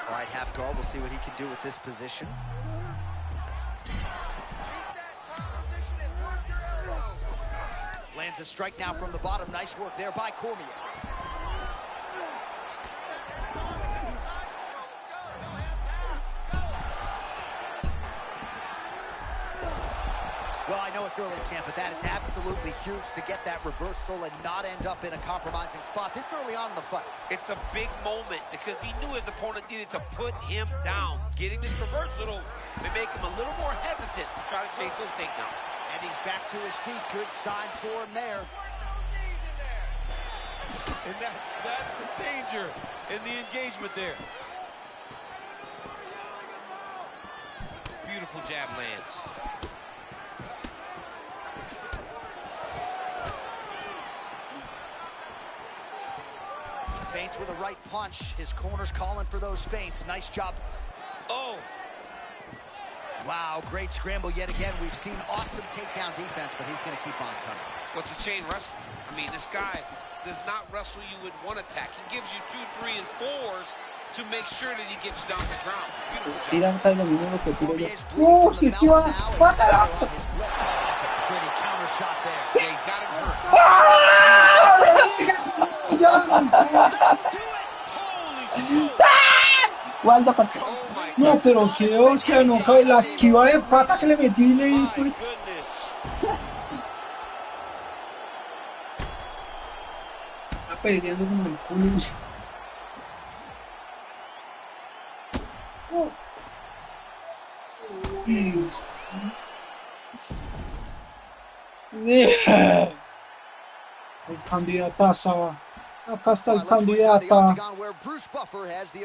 All right, half guard. We'll see what he can do with this position. Lands a strike now from the bottom. Nice work there by Cormier. Well, I know it's early, champ, but that is absolutely huge to get that reversal and not end up in a compromising spot this early on in the fight. It's a big moment because he knew his opponent needed to put him down. Getting this reversal may make him a little more hesitant to try to chase those takedowns. And he's back to his feet. Good sign for him there. And that's the danger in the engagement there. beautiful jab lands. Feints with a right punch. His corner's calling for those feints. Nice job. Oh. Wow, great scramble yet again. We've seen awesome takedown defense, but he's going to keep on coming. What's a chain wrestling? I mean, this guy does not wrestle you with one attack. He gives you 2, 3, and 4s to make sure that he gets you down the ground. Tira hasta lo mismo que tiro yo. ¡Oh, sí, sí, va! ¡Mátalo! That's a pretty counter shot there. Yeah, he's got him hurt. Waldo, no, pero que o sea, no cae la esquiva de pata que le metí y le después. Está perdiendo como el culo. El candidatazo. Acá está el candidato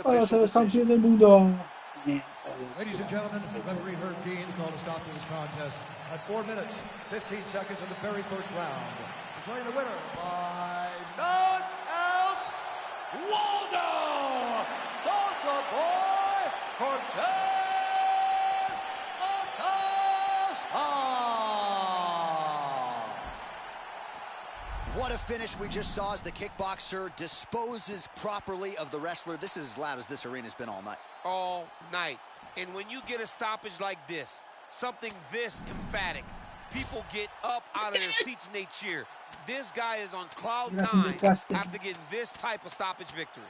para ser el campeón del mundo. Ladies and gentlemen, referee Herb Dean's called a stop to this contest at 4 minutes, 15 seconds of the very first round. Declaring the winner by knockout, Waldo Salsa Boy Cortez Acosta. What a finish we just saw as the kickboxer disposes properly of the wrestler. This is as loud as this arena's been all night. All night. And when you get a stoppage like this, something this emphatic, people get up out of their seats and they cheer. This guy is on cloud 9 after getting this type of stoppage victory.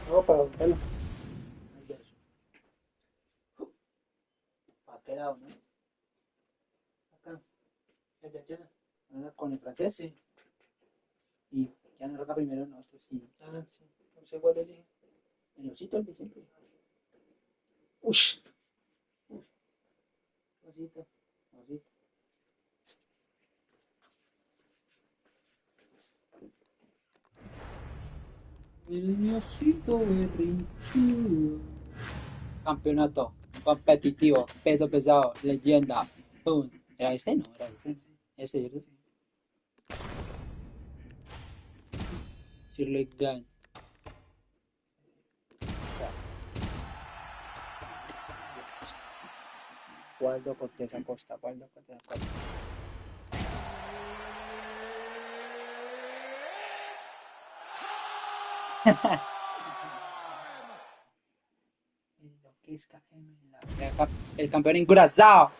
No, para golpearlo. ¿A qué lado, no? Acá. El de llena. Con el francés, sí. Y ya no roca primero nosotros, sí. Ah, sí. No sé cuál elige. El osito, el de siempre. Ush. Osito. Osito. El osito berrinchudo. Campeonato competitivo, peso pesado, leyenda. Boom. ¿Era este? No, era este. Ese, ¿cierto? Sir Lake Dan. Waldo Cortez Acosta. Waldo Cortez Acosta. El campeón en Curazao.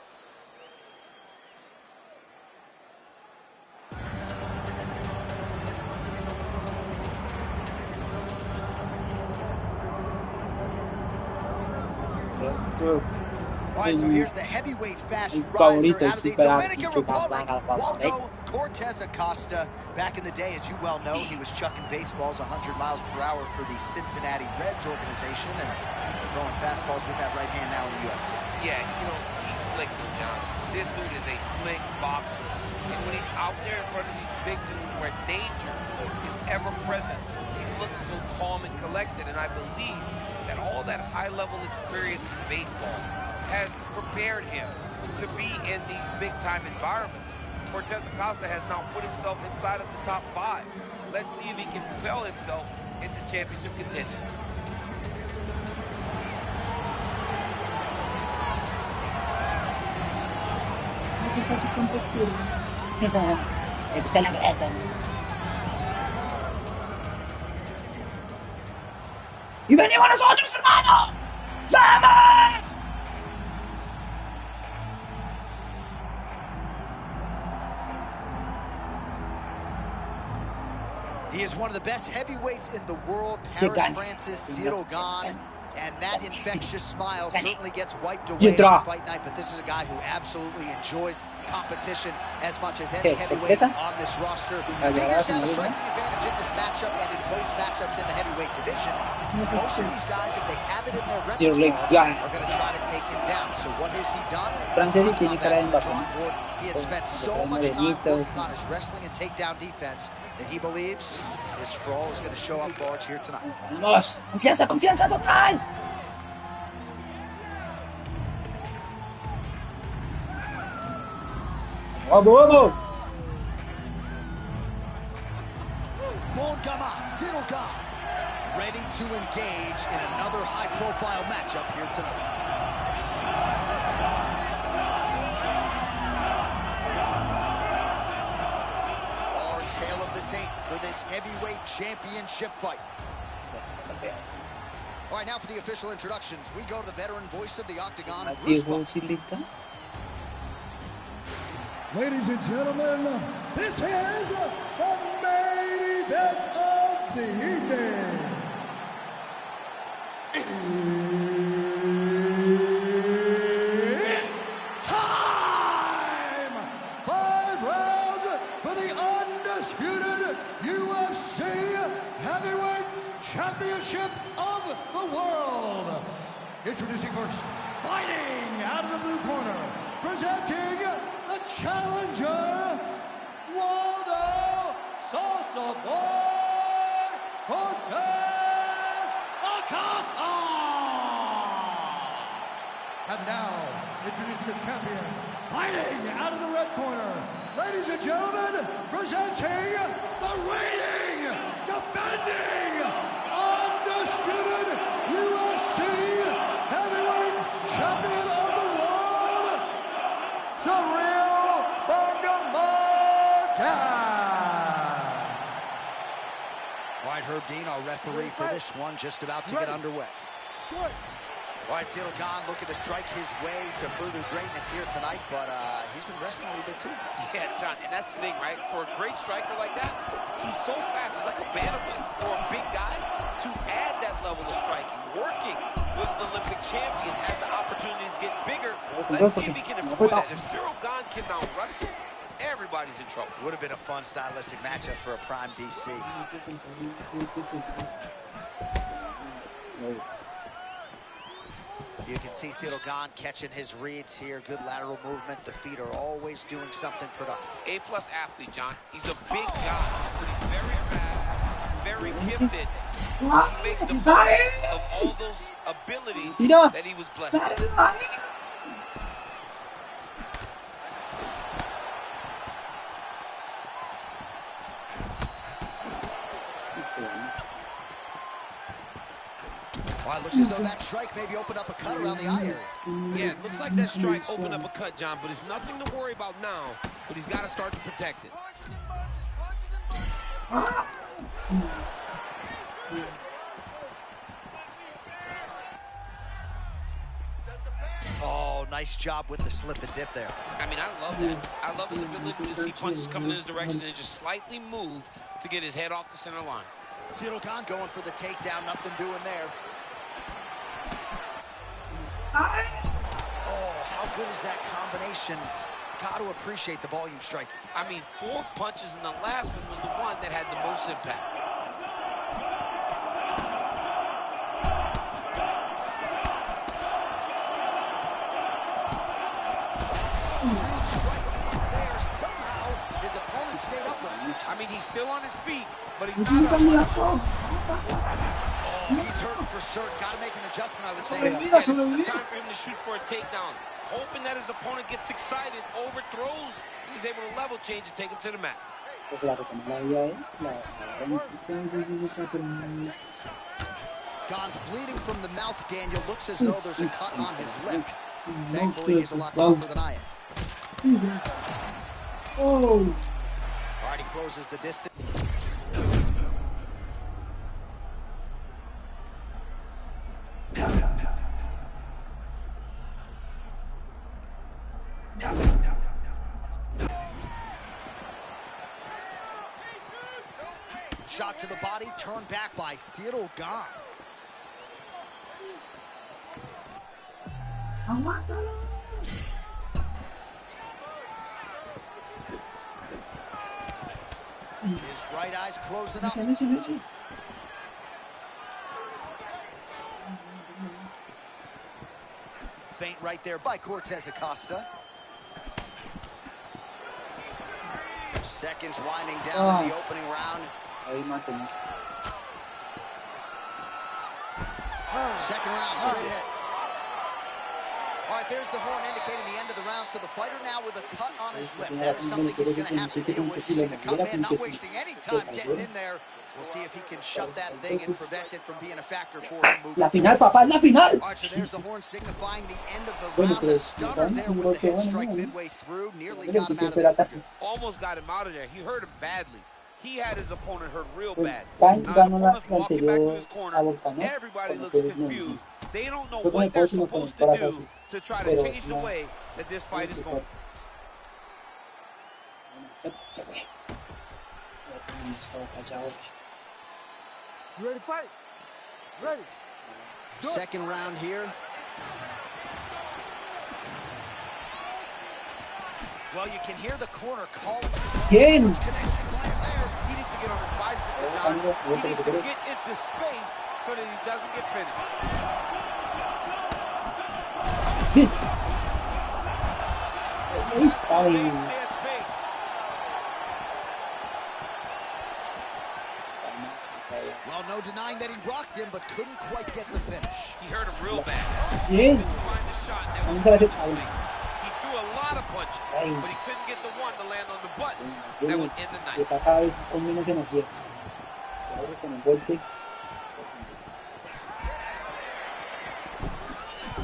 All right, so here's the heavyweight fast riser out of the Dominican Republic, Waldo Cortez Acosta. Back in the day, as you well know, he was chucking baseballs 100 miles per hour for the Cincinnati Reds organization and throwing fastballs with that right hand now in the UFC. Yeah, you know, he's slick though, John. This dude is a slick boxer. And when he's out there in front of these big dudes where danger is ever present, he looks so calm and collected. And I believe that all that high-level experience in baseball has prepared him to be in these big-time environments. Cortez Acosta has now put himself inside of the top 5. Let's see if he can propel himself into championship contention. Me gusta la grasa. ¡Y venimos nosotros, hermano! ¡Vamos! He is one of the best heavyweights in the world. Paris, Francis, Cyril Gane. And that infectious smile certainly gets wiped away on fight night, but this is a guy who absolutely enjoys competition as much as any heavyweight on this roster. Figures to have a striking advantage in this matchup and in most matchups in the heavyweight division. Most of these guys, if they have it in their repertoire, are going to try to take him down. So what has he done? He has spent so much time working on his wrestling and takedown defense that he believes his sprawl is going to show up large here tonight. Vamos, confianza, confianza total. Vamos, vamos. Ready to engage in another high-profile matchup here tonight. Our tale of the tape for this heavyweight championship fight. All right, now for the official introductions, we go to the veteran voice of the Octagon, Ladies and gentlemen, this is the main event of the evening. It's time! 5 rounds for the undisputed UFC Heavyweight Championship of the World. Introducing first, fighting out of the blue corner, presenting the challenger, Waldo Salsa Boy Cortez Acosta! And now, introducing the champion, fighting out of the red corner, ladies and gentlemen, presenting the reigning, defending, undisputed UFC Heavyweight Champion of the World, Surreal Bungamarka! All right, Herb Dean, our referee for this one, just about to get underway. All right, Ciryl Gane looking to strike his way to further greatness here tonight, but he's been wrestling a little bit too. Yeah, John, and that's the thing, right? For a great striker like that, he's so fast. He's like a bantamweight for a big guy to add that level of striking. Working with the Olympic champion as the opportunities get bigger. Let's see if he can improve that. If Ciryl Gane can now wrestle, everybody's in trouble. Would have been a fun stylistic matchup for a prime DC. You can see Ciryl Gane catching his reads here. Good lateral movement. The feet are always doing something productive. A-plus athlete, John. He's a big guy, but he's very fast, very gifted. He makes the most of all those abilities that he was blessed with. Well, it looks as though that strike maybe opened up a cut around the eye area. Yeah, it looks like that strike opened up a cut, John, but it's nothing to worry about now, but he's got to start to protect it. Oh, nice job with the slip and dip there. I mean, I love that. I love his ability to see punches coming in his direction and just slightly move to get his head off the center line. Ciryl Gane going for the takedown, nothing doing there. Oh, how good is that combination? Got to appreciate the volume striking. I mean, 4 punches, and the last one was the one that had the most impact. There, somehow his opponent stayed upright. I mean, he's still on his feet, but he's not up. Oh, he's hurting for certain. Got to make an adjustment, I would think. Yeah, this is the time for him to shoot for a takedown. Hoping that his opponent gets excited, overthrows, he's able to level change and take him to the mat. Gane's bleeding from the mouth, Daniel. Looks as though there's a cut on his lip. Thankfully, he's a lot tougher than I am. All right, he closes the distance. Shot to the body, turned back by Ciryl Gane. ¡Aguántalo! His right eye's closing up. Messi. Feint right there by Cortez Acosta. Seconds winding down in the opening round. Ahí mátame. Second round, straight ahead. All right, there's the horn indicating the end of the round. So the fighter now with a cut on his lip. That is something he's going to have to deal with. You see the cut man not wasting any time getting in there. We'll see if he can shut that thing and prevent it from being a factor for him moving La final, papá, la final. All right, so there's the horn signifying the end of the round. The stunner there with the head strike midway through. Nearly got him out of there for good. Almost got him out of there. He hurt him badly. He had his opponent hurt real bad. Quién Now his ganó la opponent's walking back to his corner. anterior a Everybody looks Boca, ¿no? confused. They don't know Fue con el what they're próximo supposed con el to corazón do así. to try to Pero change the no. way that this fight is going. You ready to fight? Ready. Second round here. Well, you can hear the corner calling. ¿Quién? He needs to get on his bicycle, John. He needs to get into space so that he doesn't get finished. Stay at space. Well, no denying that he rocked him, but couldn't quite get the finish. He hurt him real bad. ¿Quién? Find the shot that A mí was se me hace- listening. He threw a lot of punches, Ay. but he couldn't get the one to land on the button that would end the night. Esa cada vez con menos energía. Ahora con el golpe.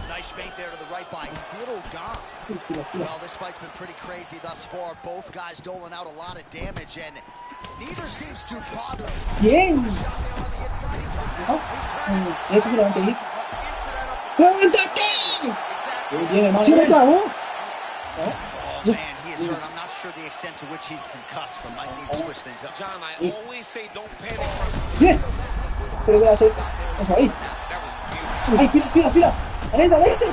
Nice feint there to the right by Cyril Gahn. Well, this fight's been pretty crazy thus far. Both guys doling out a lot of damage, and neither seems too bothered. ¿Quién? Este se levanta ahí. ¡Levántate! Muy bien, hermano. ¡Sí me trabó! Oh, man, he is hurt. I'm not sure the extent to which he's concussed, but might need to switch things up. John, I always say don't panic from. ¡Bien! Pero voy a hacer eso ahí. That was beautiful. ¡Ay, pilas! ¡Aléjese!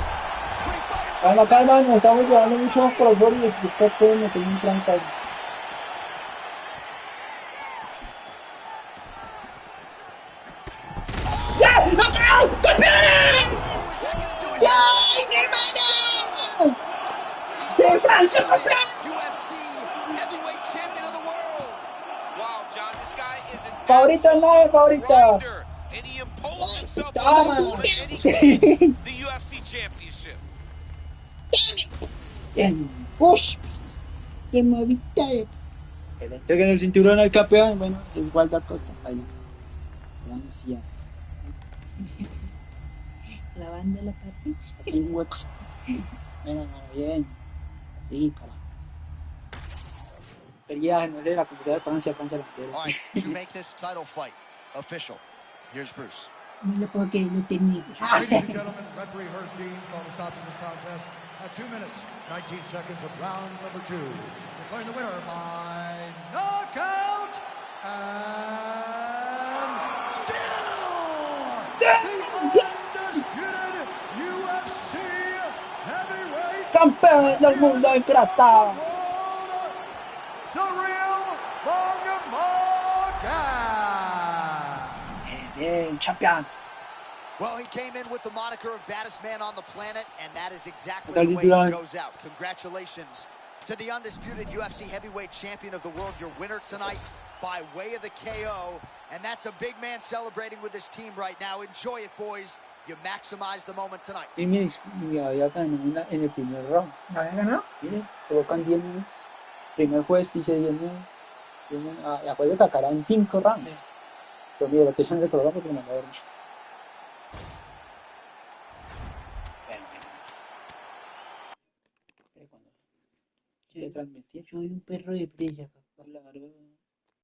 Calma, nos estamos llevando mucho por favor y explicar todo lo que hay en tranca. ¡Ya! ¡Nocao! ¡Campeón! ¡Ay, mi hermano! ¡De Francia, campeón! UFC heavyweight champion of the world. Wow, John, this guy is an Favorita, no, favorita. grinder, and he imposed himself on the opponent, and he gained the UFC championship. Bien. ¡Ush! ¡Qué movita! Que le entreguen el cinturón al campeón. Bueno, igual da costa. Ahí. Francia. Lavando la capucha. Aquí hay huecos. Venga, hermano, bien. Sí, carajo. Quería, no sé, la capacidad de Francia la quiero. All right, to make this title fight official, here's Bruce. No lo puedo creer, no tenía. Ladies and gentlemen, referee Herb Dean's going to stop in this contest at 2 minutes, 19 seconds of round number 2. Declaring the winner by knockout and still the undisputed UFC heavyweight Campeón del mundo en Curazao. Bien, champions. Well, he came in with the moniker of baddest man on the planet, and that is exactly the way he goes out. Congratulations to the undisputed UFC heavyweight champion of the world, your winner tonight by way of the KO. And that's a big man celebrating with his team right now. Enjoy it, boys. You maximize the moment tonight. Y me había ganado en el primer round. ¿La había ganado? Miren, colocan 10 minutos. Primer juez dice 10 minutos. Después de cacar en 5 rounds. Sí. Pero mira, lo estoy haciendo de colocar porque me mandó a dormir. Cuando te transmití, soy un perro de presa, papá. Claro.